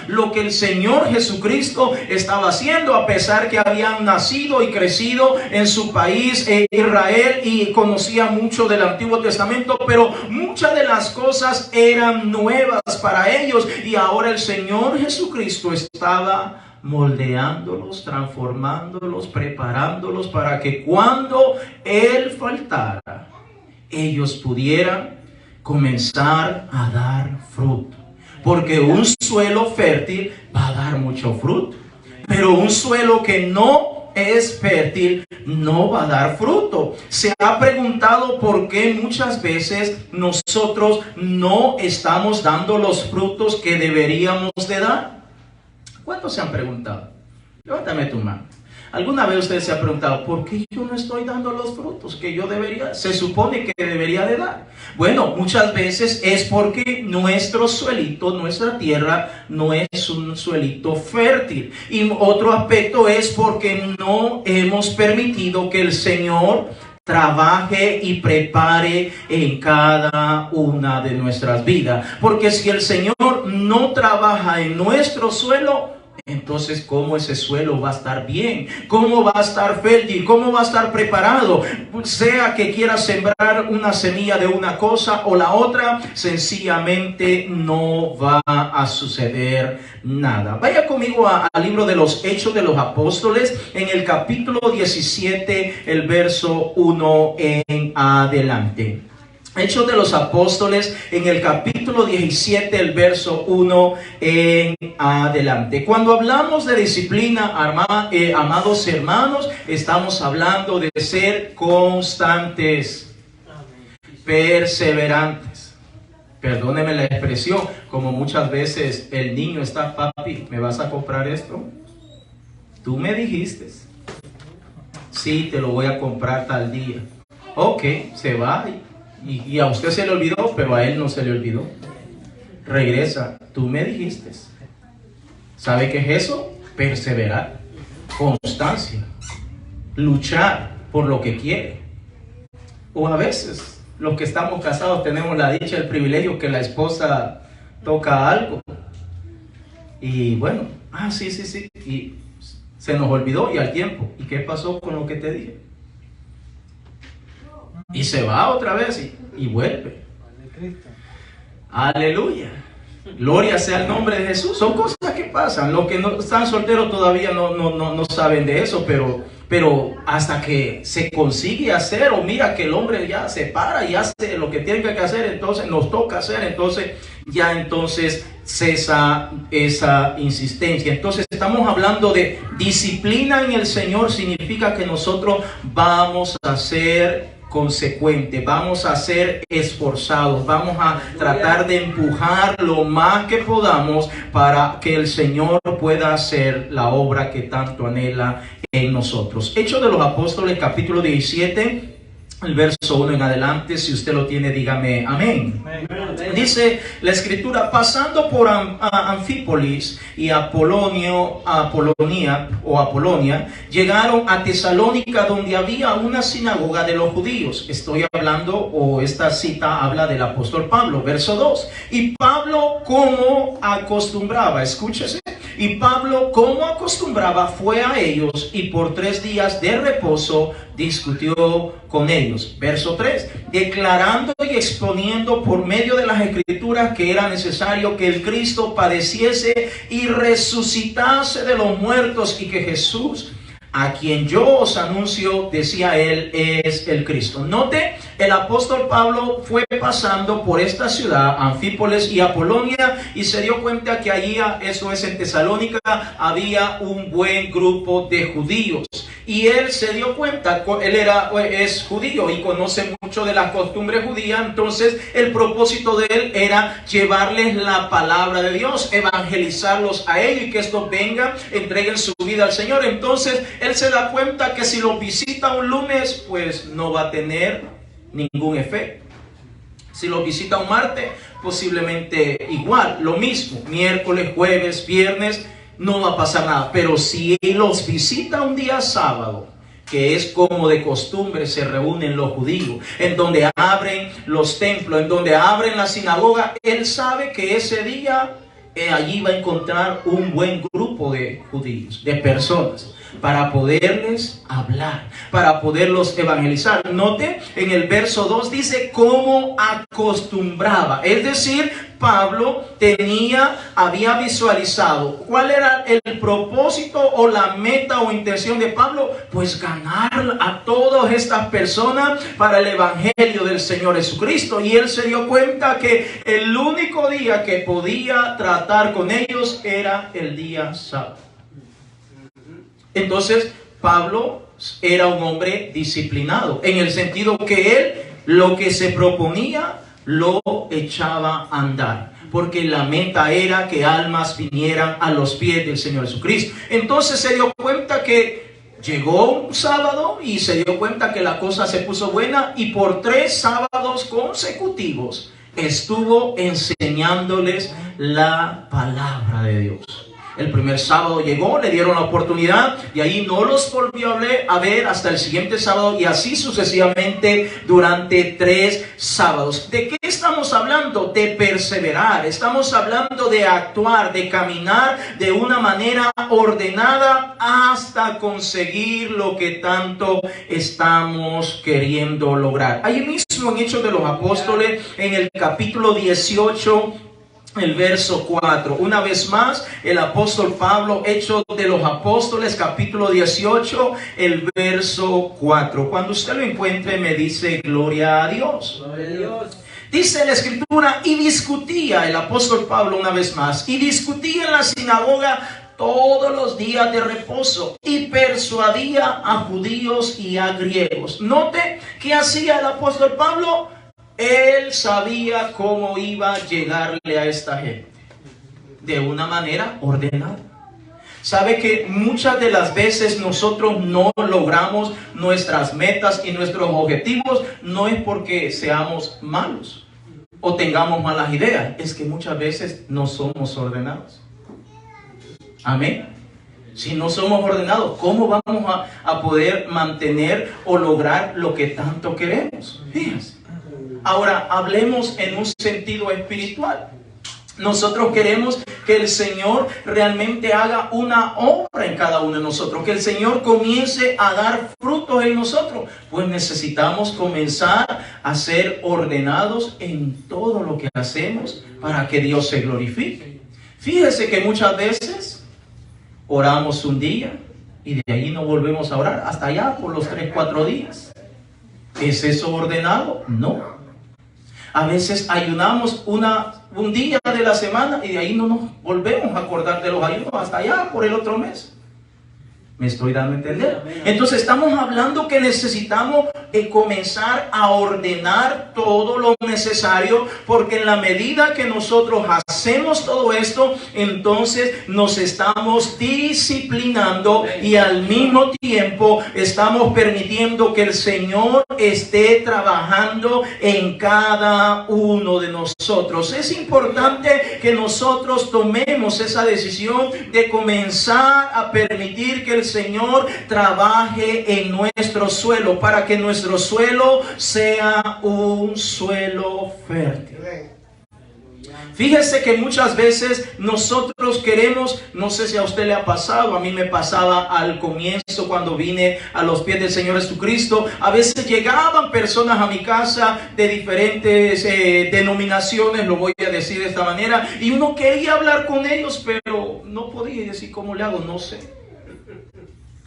lo que el Señor Jesucristo estaba haciendo, a pesar que habían nacido y crecido en su país, Israel, y conocía mucho del Antiguo Testamento, pero muchas de las cosas eran nuevas para ellos, y ahora el Señor Jesucristo estaba moldeándolos, transformándolos, preparándolos para que cuando Él faltara, ellos pudieran comenzar a dar fruto. Porque un suelo fértil va a dar mucho fruto. Pero un suelo que no es fértil no va a dar fruto. Se ha preguntado por qué muchas veces nosotros no estamos dando los frutos que deberíamos de dar. ¿Cuántos se han preguntado? Levántame tu mano. ¿Alguna vez usted se ha preguntado por qué yo no estoy dando los frutos que yo debería, se supone que debería de dar? Bueno, muchas veces es porque nuestro suelito, nuestra tierra, no es un suelito fértil. Y otro aspecto es porque no hemos permitido que el Señor trabaje y prepare en cada una de nuestras vidas. Porque si el Señor no trabaja en nuestro suelo, entonces, ¿cómo ese suelo va a estar bien? ¿Cómo va a estar fértil? ¿Cómo va a estar preparado? Sea que quiera sembrar una semilla de una cosa o la otra, sencillamente no va a suceder nada. Vaya conmigo al libro de los Hechos de los Apóstoles, en el capítulo 17, el verso 1 en adelante. Hechos de los Apóstoles, en el capítulo 17, el verso 1 en adelante. Cuando hablamos de disciplina, amados hermanos, estamos hablando de ser constantes, perseverantes. Perdóneme la expresión, como muchas veces el niño está, papi, ¿me vas a comprar esto? Tú me dijiste, sí, te lo voy a comprar tal día. Ok, se va y a usted se le olvidó, pero a él no se le olvidó. Regresa, tú me dijiste. ¿Sabe qué es eso? Perseverar, constancia, luchar, por lo que quiere. O a veces los que estamos casados tenemos la dicha, el privilegio que la esposa toca algo y bueno, sí, y se nos olvidó y al tiempo, ¿y qué pasó con lo que te dije? Y se va otra vez y vuelve. Aleluya. Gloria sea el nombre de Jesús. Son cosas que pasan. Los que no están solteros todavía no saben de eso, pero hasta que se consigue hacer, o mira que el hombre ya se para y hace lo que tiene que hacer, entonces nos toca hacer, entonces cesa esa insistencia. Entonces estamos hablando de disciplina en el Señor. Significa que nosotros vamos a ser consecuentes, vamos a ser esforzados, vamos a tratar de empujar lo más que podamos para que el Señor pueda hacer la obra que tanto anhela en nosotros. Hechos de los Apóstoles, capítulo 17, el verso 1 en adelante. Si usted lo tiene, dígame amén. Dice la escritura: pasando por Anfípolis y Apolonia, llegaron a Tesalónica, donde había una sinagoga de los judíos. Estoy hablando, o esta cita habla del apóstol Pablo, verso 2. Y Pablo, como acostumbraba, escúchese, y Pablo, como acostumbraba, fue a ellos y por 3 días de reposo discutió con ellos. Verso 3. Declarando y exponiendo por medio de las escrituras que era necesario que el Cristo padeciese y resucitase de los muertos, y que Jesús, a quien yo os anuncio, decía él, es el Cristo. Note, el apóstol Pablo fue pasando por esta ciudad, Anfípolis y Apolonia, y se dio cuenta que allí, eso es en Tesalónica, había un buen grupo de judíos. Y él se dio cuenta, él es judío y conoce mucho de la costumbre judía. Entonces el propósito de él era llevarles la palabra de Dios, evangelizarlos a ellos y que estos vengan, entreguen su vida al Señor. Entonces él se da cuenta que si los visita un lunes, pues no va a tener ningún efecto. Si los visita un martes, posiblemente igual, lo mismo, miércoles, jueves, viernes, no va a pasar nada. Pero si los visita un día sábado, que es como de costumbre se reúnen los judíos, en donde abren los templos, en donde abren la sinagoga, él sabe que ese día allí va a encontrar un buen grupo de judíos, de personas, para poderles hablar, para poderlos evangelizar. Note, en el verso 2 dice cómo acostumbraba, es decir, Pablo había visualizado cuál era el propósito o la meta o intención de Pablo, pues ganar a todas estas personas para el evangelio del Señor Jesucristo. Y él se dio cuenta que el único día que podía tratar con ellos era el día sábado. Entonces Pablo era un hombre disciplinado, en el sentido que él lo que se proponía lo echaba a andar, porque la meta era que almas vinieran a los pies del Señor Jesucristo. Entonces se dio cuenta que llegó un sábado y se dio cuenta que la cosa se puso buena, y por 3 sábados consecutivos estuvo enseñándoles la palabra de Dios. El primer sábado llegó, le dieron la oportunidad y ahí no los volvió a ver hasta el siguiente sábado, y así sucesivamente durante 3 sábados. ¿De qué estamos hablando? De perseverar. Estamos hablando de actuar, de caminar de una manera ordenada hasta conseguir lo que tanto estamos queriendo lograr. Ahí mismo en Hechos de los Apóstoles, en el capítulo 18, el verso 4, una vez más, el apóstol Pablo, Hechos de los Apóstoles, capítulo 18, el verso 4. Cuando usted lo encuentre, me dice gloria a Dios. Gloria a Dios. Dice la escritura: y discutía el apóstol Pablo una vez más, y discutía en la sinagoga todos los días de reposo, y persuadía a judíos y a griegos. Note que hacía el apóstol Pablo. Él sabía cómo iba a llegarle a esta gente de una manera ordenada. Sabe que muchas de las veces nosotros no logramos nuestras metas y nuestros objetivos, no es porque seamos malos o tengamos malas ideas, es que muchas veces no somos ordenados. Amén. Si no somos ordenados, ¿cómo vamos a poder mantener o lograr lo que tanto queremos? Fíjense. Ahora, hablemos en un sentido espiritual. Nosotros queremos que el Señor realmente haga una obra en cada uno de nosotros, que el Señor comience a dar frutos en nosotros. Pues necesitamos comenzar a ser ordenados en todo lo que hacemos para que Dios se glorifique. Fíjese que muchas veces oramos un día y de ahí no volvemos a orar hasta allá por los 3-4 días. ¿Es eso ordenado? No. A veces ayunamos un día de la semana y de ahí no nos volvemos a acordar de los ayunos hasta allá por el otro mes. ¿Me estoy dando a entender? Entonces estamos hablando que necesitamos comenzar a ordenar todo lo necesario, porque en la medida que nosotros hacemos todo esto, entonces nos estamos disciplinando y al mismo tiempo estamos permitiendo que el Señor esté trabajando en cada uno de nosotros. Es importante que nosotros tomemos esa decisión de comenzar a permitir que el Señor trabaje en nuestro suelo, para que nuestro suelo sea un suelo fértil. Fíjese que muchas veces nosotros queremos, no sé si a usted le ha pasado, a mí me pasaba al comienzo cuando vine a los pies del Señor Jesucristo. A veces llegaban personas a mi casa de diferentes denominaciones, lo voy a decir de esta manera, y uno quería hablar con ellos, pero no podía decir cómo le hago, no sé.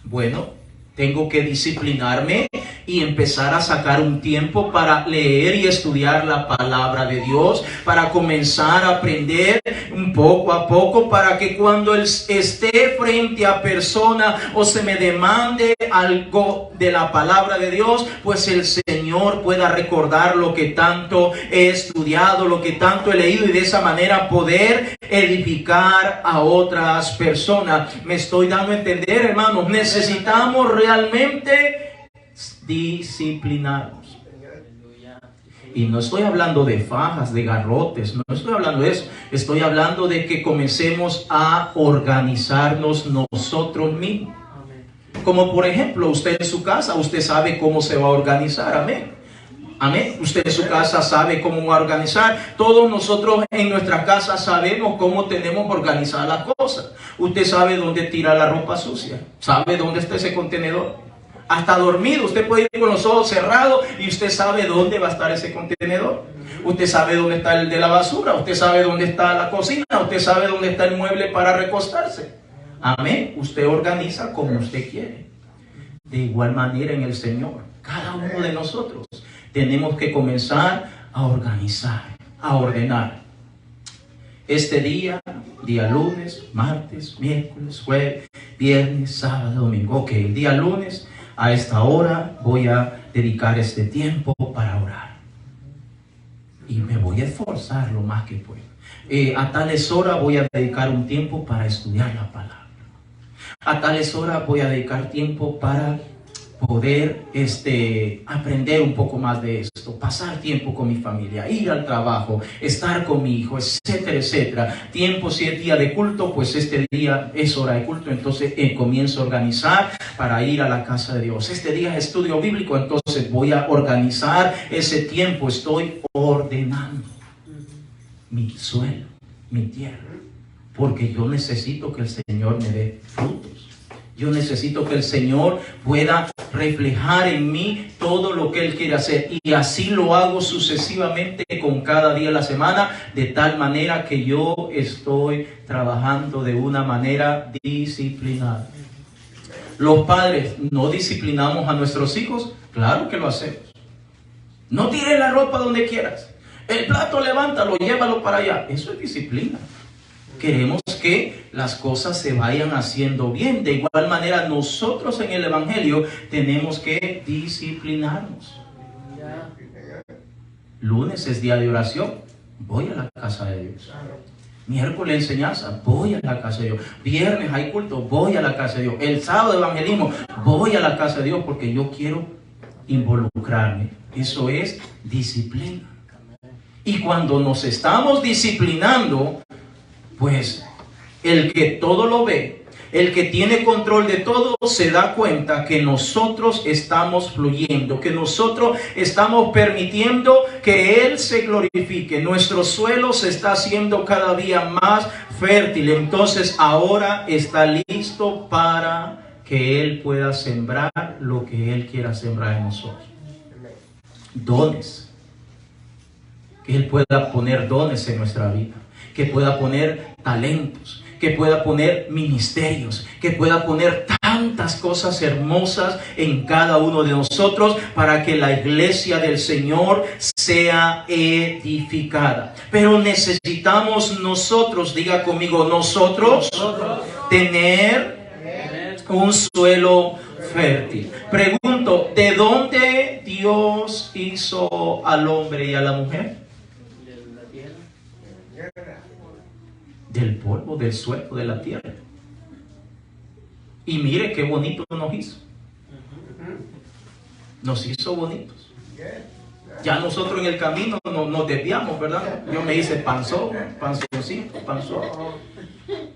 Bueno, tengo que disciplinarme y empezar a sacar un tiempo para leer y estudiar la palabra de Dios, para comenzar a aprender un poco a poco, para que cuando esté frente a persona o se me demande algo de la palabra de Dios, pues el Señor pueda recordar lo que tanto he estudiado, lo que tanto he leído, y de esa manera poder edificar a otras personas. Me estoy dando a entender, hermanos. Necesitamos realmente disciplinarnos. Y no estoy hablando de fajas, de garrotes, no estoy hablando de eso. Estoy hablando de que comencemos a organizarnos nosotros mismos. Como por ejemplo, usted en su casa, usted sabe cómo se va a organizar. Amén. Amén. Usted en su casa sabe cómo va a organizar. Todos nosotros en nuestra casa sabemos cómo tenemos organizadas las cosas. Usted sabe dónde tira la ropa sucia. Sabe dónde está ese contenedor. Hasta dormido, usted puede ir con los ojos cerrados y usted sabe dónde va a estar ese contenedor. Usted sabe dónde está el de la basura. Usted sabe dónde está la cocina. Usted sabe dónde está el mueble para recostarse. Amén. Usted organiza como usted quiere. De igual manera en el Señor, cada uno de nosotros tenemos que comenzar a organizar, a ordenar. Este día lunes, martes, miércoles, jueves, viernes, sábado, domingo. Ok, el día lunes a esta hora voy a dedicar este tiempo para orar. Y me voy a esforzar lo más que puedo. A tales horas voy a dedicar un tiempo para estudiar la palabra. A tales horas voy a dedicar tiempo para poder aprender un poco más de esto, pasar tiempo con mi familia, ir al trabajo, estar con mi hijo, etcétera, etcétera. Tiempo, si es día de culto, pues este día es hora de culto, entonces comienzo a organizar para ir a la casa de Dios. Este día es estudio bíblico, entonces voy a organizar ese tiempo. Estoy ordenando mi suelo, mi tierra, porque yo necesito que el Señor me dé frutos. Yo necesito que el Señor pueda reflejar en mí todo lo que Él quiere hacer. Y así lo hago sucesivamente con cada día de la semana, de tal manera que yo estoy trabajando de una manera disciplinada. Los padres, ¿no disciplinamos a nuestros hijos? Claro que lo hacemos. No tires la ropa donde quieras. El plato levántalo, llévalo para allá. Eso es disciplina. Queremos que las cosas se vayan haciendo bien. De igual manera, nosotros en el Evangelio tenemos que disciplinarnos. Lunes es día de oración, voy a la casa de Dios. Miércoles enseñanza, voy a la casa de Dios. Viernes hay culto, voy a la casa de Dios. El sábado evangelismo, voy a la casa de Dios porque yo quiero involucrarme. Eso es disciplina. Y cuando nos estamos disciplinando, pues el que todo lo ve, El que tiene control de todo se da cuenta que nosotros estamos fluyendo, que nosotros estamos permitiendo que Él se glorifique. Nuestro suelo se está haciendo cada día más fértil. Entonces ahora está listo para que Él pueda sembrar lo que Él quiera sembrar en nosotros. Dones. Que Él pueda poner dones en nuestra vida. Que pueda poner talentos. Que pueda poner ministerios, que pueda poner tantas cosas hermosas en cada uno de nosotros para que la iglesia del Señor sea edificada. Pero necesitamos nosotros, diga conmigo, nosotros tener un suelo fértil. Pregunto, ¿de dónde Dios hizo al hombre y a la mujer? Del polvo, del suelo, de la tierra. Y mire qué bonito nos hizo. Nos hizo bonitos. Ya nosotros en el camino nos desviamos, ¿verdad? Yo me hice panzón,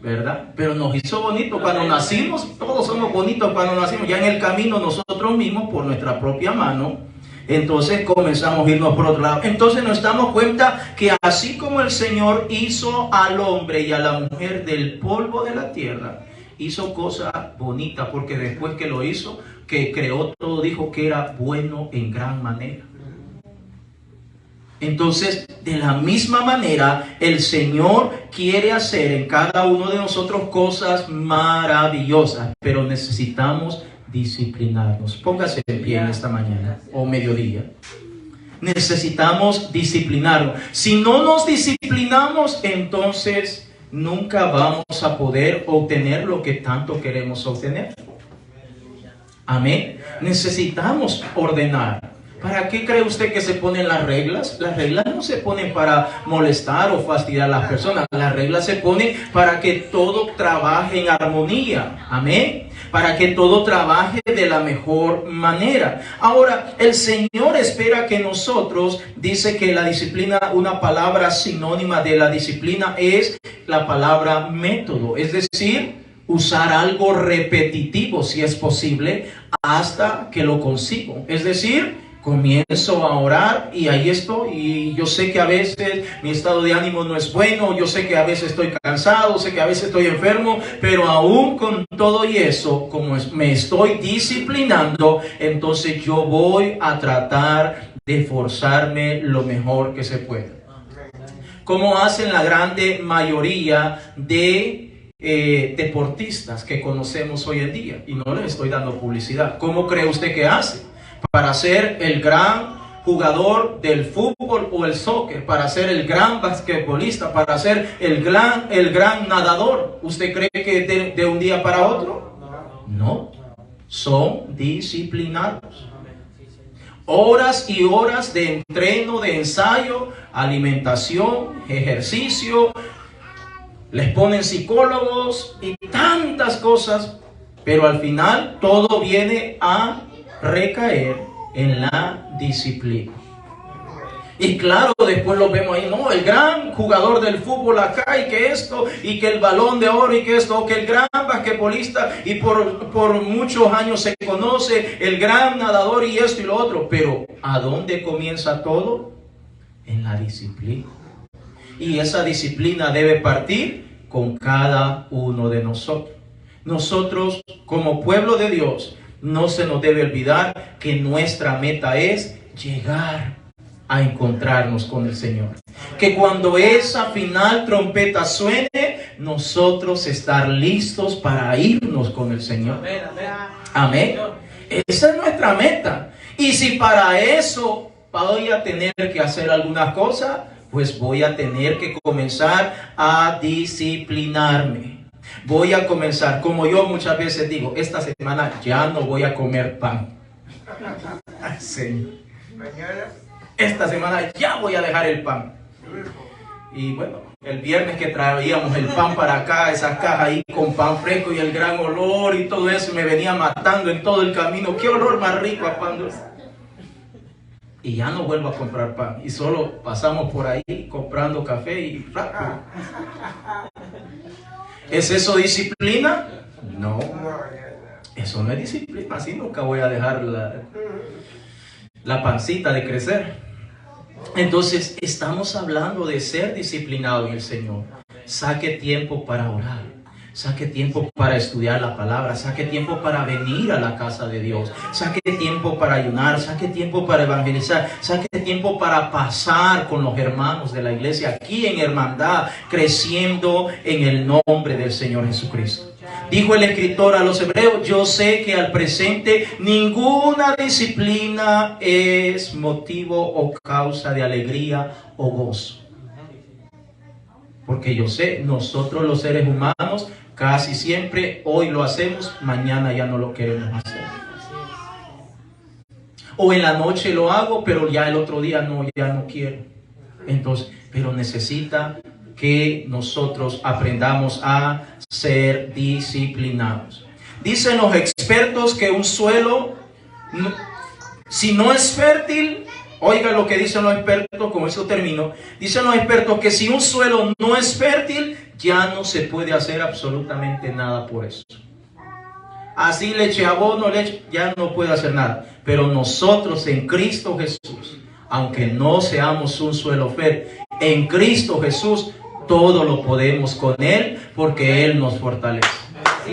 ¿verdad? Pero nos hizo bonitos cuando nacimos. Todos somos bonitos cuando nacimos. Ya en el camino nosotros mismos, por nuestra propia mano, entonces comenzamos a irnos por otro lado. Entonces nos damos cuenta que así como el Señor hizo al hombre y a la mujer del polvo de la tierra, hizo cosas bonitas, porque después que lo hizo, que creó todo, dijo que era bueno en gran manera. Entonces, de la misma manera, el Señor quiere hacer en cada uno de nosotros cosas maravillosas, pero necesitamos disciplinarnos. Póngase de pie en esta mañana o mediodía. Necesitamos disciplinarnos. Si no nos disciplinamos, entonces nunca vamos a poder obtener lo que tanto queremos obtener. Amén. Necesitamos ordenar. ¿Para qué cree usted que se ponen las reglas? Las reglas no se ponen para molestar o fastidiar a las personas. Las reglas se ponen para que todo trabaje en armonía. Amén. Para que todo trabaje de la mejor manera. Ahora, el Señor espera que nosotros, dice que la disciplina, una palabra sinónima de la disciplina es la palabra método. Es decir, usar algo repetitivo, si es posible, hasta que lo consigo. Es decir, comienzo a orar y ahí estoy, y yo sé que a veces mi estado de ánimo no es bueno, yo sé que a veces estoy cansado, sé que a veces estoy enfermo, pero aún con todo y eso, como me estoy disciplinando, entonces yo voy a tratar de esforzarme lo mejor que se pueda. Como hacen la grande mayoría de deportistas que conocemos hoy en día, y no les estoy dando publicidad. ¿Cómo cree usted que hace? Para ser el gran jugador del fútbol o el soccer, para ser el gran basquetbolista, para ser el gran nadador. ¿Usted cree que de un día para otro? No, son disciplinados. Horas y horas de entreno, de ensayo, alimentación, ejercicio, les ponen psicólogos y tantas cosas, pero al final todo viene a recaer en la disciplina. Y claro, después lo vemos ahí, no, el gran jugador del fútbol acá, y que esto, y que el balón de oro, y que esto, o que el gran basquetbolista, y por muchos años se conoce el gran nadador, y esto y lo otro. Pero ¿a dónde comienza todo? En la disciplina. Y esa disciplina debe partir con cada uno de nosotros. Nosotros, como pueblo de Dios, no se nos debe olvidar que nuestra meta es llegar a encontrarnos con el Señor. Que cuando esa final trompeta suene, nosotros estar listos para irnos con el Señor. Amén. Esa es nuestra meta. Y si para eso voy a tener que hacer algunas cosas, pues voy a tener que comenzar a disciplinarme. Voy a comenzar, como yo muchas veces digo, esta semana ya no voy a comer pan. Ay, Señor. Esta semana ya voy a dejar el pan. Y bueno, el viernes que traíamos el pan para acá, esas cajas ahí con pan fresco y el gran olor y todo eso me venía matando en todo el camino. Qué olor más rico a pan dulce. Y ya no vuelvo a comprar pan. Y solo pasamos por ahí comprando café y rápido. ¿Es eso disciplina? No, eso no es disciplina. Así nunca voy a dejar la pancita de crecer. Entonces estamos hablando de ser disciplinado en el Señor. Saque tiempo para orar, saque tiempo para estudiar la palabra, saque tiempo para venir a la casa de Dios, saque tiempo para ayunar, saque tiempo para evangelizar, saque tiempo para pasar con los hermanos de la iglesia aquí en hermandad, creciendo en el nombre del Señor Jesucristo. Dijo el escritor a los hebreos: yo sé que al presente ninguna disciplina es motivo o causa de alegría o gozo. Porque yo sé, nosotros los seres humanos casi siempre hoy lo hacemos, mañana ya no lo queremos hacer. O en la noche lo hago, pero ya el otro día no, ya no quiero. Entonces, pero necesita que nosotros aprendamos a ser disciplinados. Dicen los expertos que un suelo, si no es fértil, oiga lo que dicen los expertos, con eso termino. Dicen los expertos que si un suelo no es fértil, ya no se puede hacer absolutamente nada por eso. Así le eche abono, ya no puede hacer nada. Pero nosotros en Cristo Jesús, aunque no seamos un suelo fértil, en Cristo Jesús todo lo podemos con Él, porque Él nos fortalece.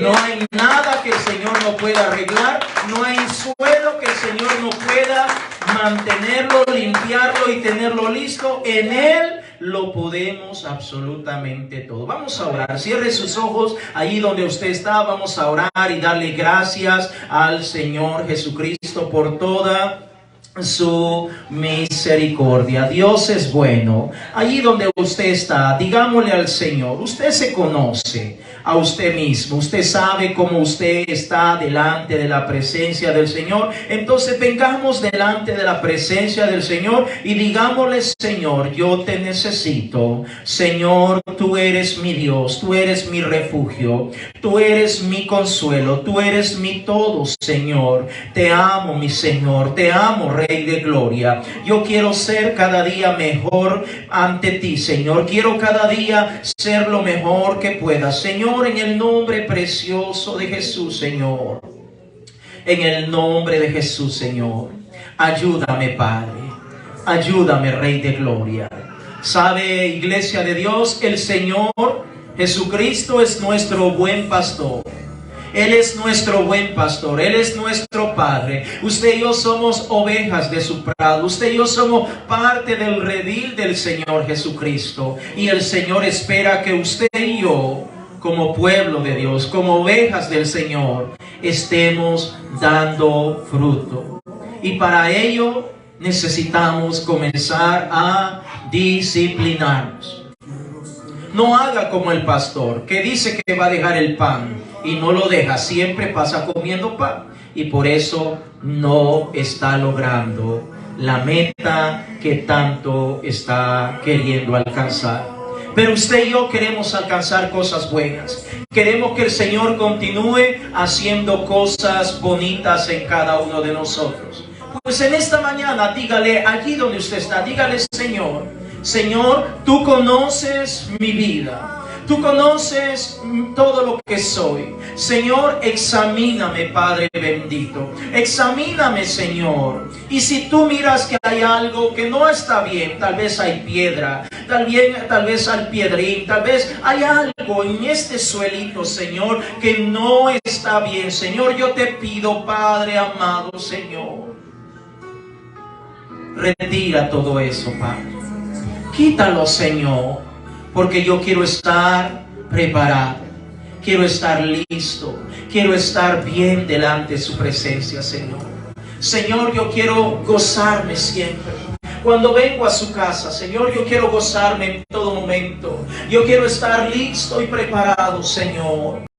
No hay nada que el Señor no pueda arreglar, no hay suelo que el Señor no pueda mantenerlo, limpiarlo y tenerlo listo. En Él lo podemos absolutamente todo. Vamos a orar. Cierre sus ojos ahí donde usted está. Vamos a orar y darle gracias al Señor Jesucristo por toda su misericordia. Dios es bueno. Allí donde usted está, digámosle al Señor: usted se conoce a usted mismo, usted sabe cómo usted está delante de la presencia del Señor. Entonces vengamos delante de la presencia del Señor y digámosle: Señor, yo te necesito. Señor, tú eres mi Dios, tú eres mi refugio, tú eres mi consuelo, tú eres mi todo, Señor. Te amo, mi Señor, te amo, Rey de gloria. Yo quiero ser cada día mejor ante ti, Señor. Quiero cada día ser lo mejor que pueda, Señor, en el nombre precioso de Jesús, Señor. En el nombre de Jesús, Señor. Ayúdame, Padre. Ayúdame, Rey de gloria. ¿Sabe, iglesia de Dios? El Señor Jesucristo es nuestro buen pastor. Él es nuestro buen pastor, Él es nuestro Padre. Usted y yo somos ovejas de su prado. Usted y yo somos parte del redil del Señor Jesucristo. Y el Señor espera que usted y yo, como pueblo de Dios, como ovejas del Señor, estemos dando fruto. Y para ello necesitamos comenzar a disciplinarnos. No haga como el pastor, que dice que va a dejar el pan y no lo deja, siempre pasa comiendo pan, y por eso no está logrando la meta que tanto está queriendo alcanzar. Pero usted y yo queremos alcanzar cosas buenas. Queremos que el Señor continúe haciendo cosas bonitas en cada uno de nosotros. Pues en esta mañana dígale, allí donde usted está, dígale: Señor, Señor, tú conoces mi vida. Tú conoces todo lo que soy. Señor, examíname, Padre bendito. Examíname, Señor. Y si tú miras que hay algo que no está bien, tal vez hay piedra, tal vez hay piedrín, tal vez hay algo en este suelito, Señor, que no está bien. Señor, yo te pido, Padre amado, Señor, retira todo eso, Padre. Quítalo, Señor. Porque yo quiero estar preparado, quiero estar listo, quiero estar bien delante de su presencia, Señor. Señor, yo quiero gozarme siempre. Cuando vengo a su casa, Señor, yo quiero gozarme en todo momento. Yo quiero estar listo y preparado, Señor.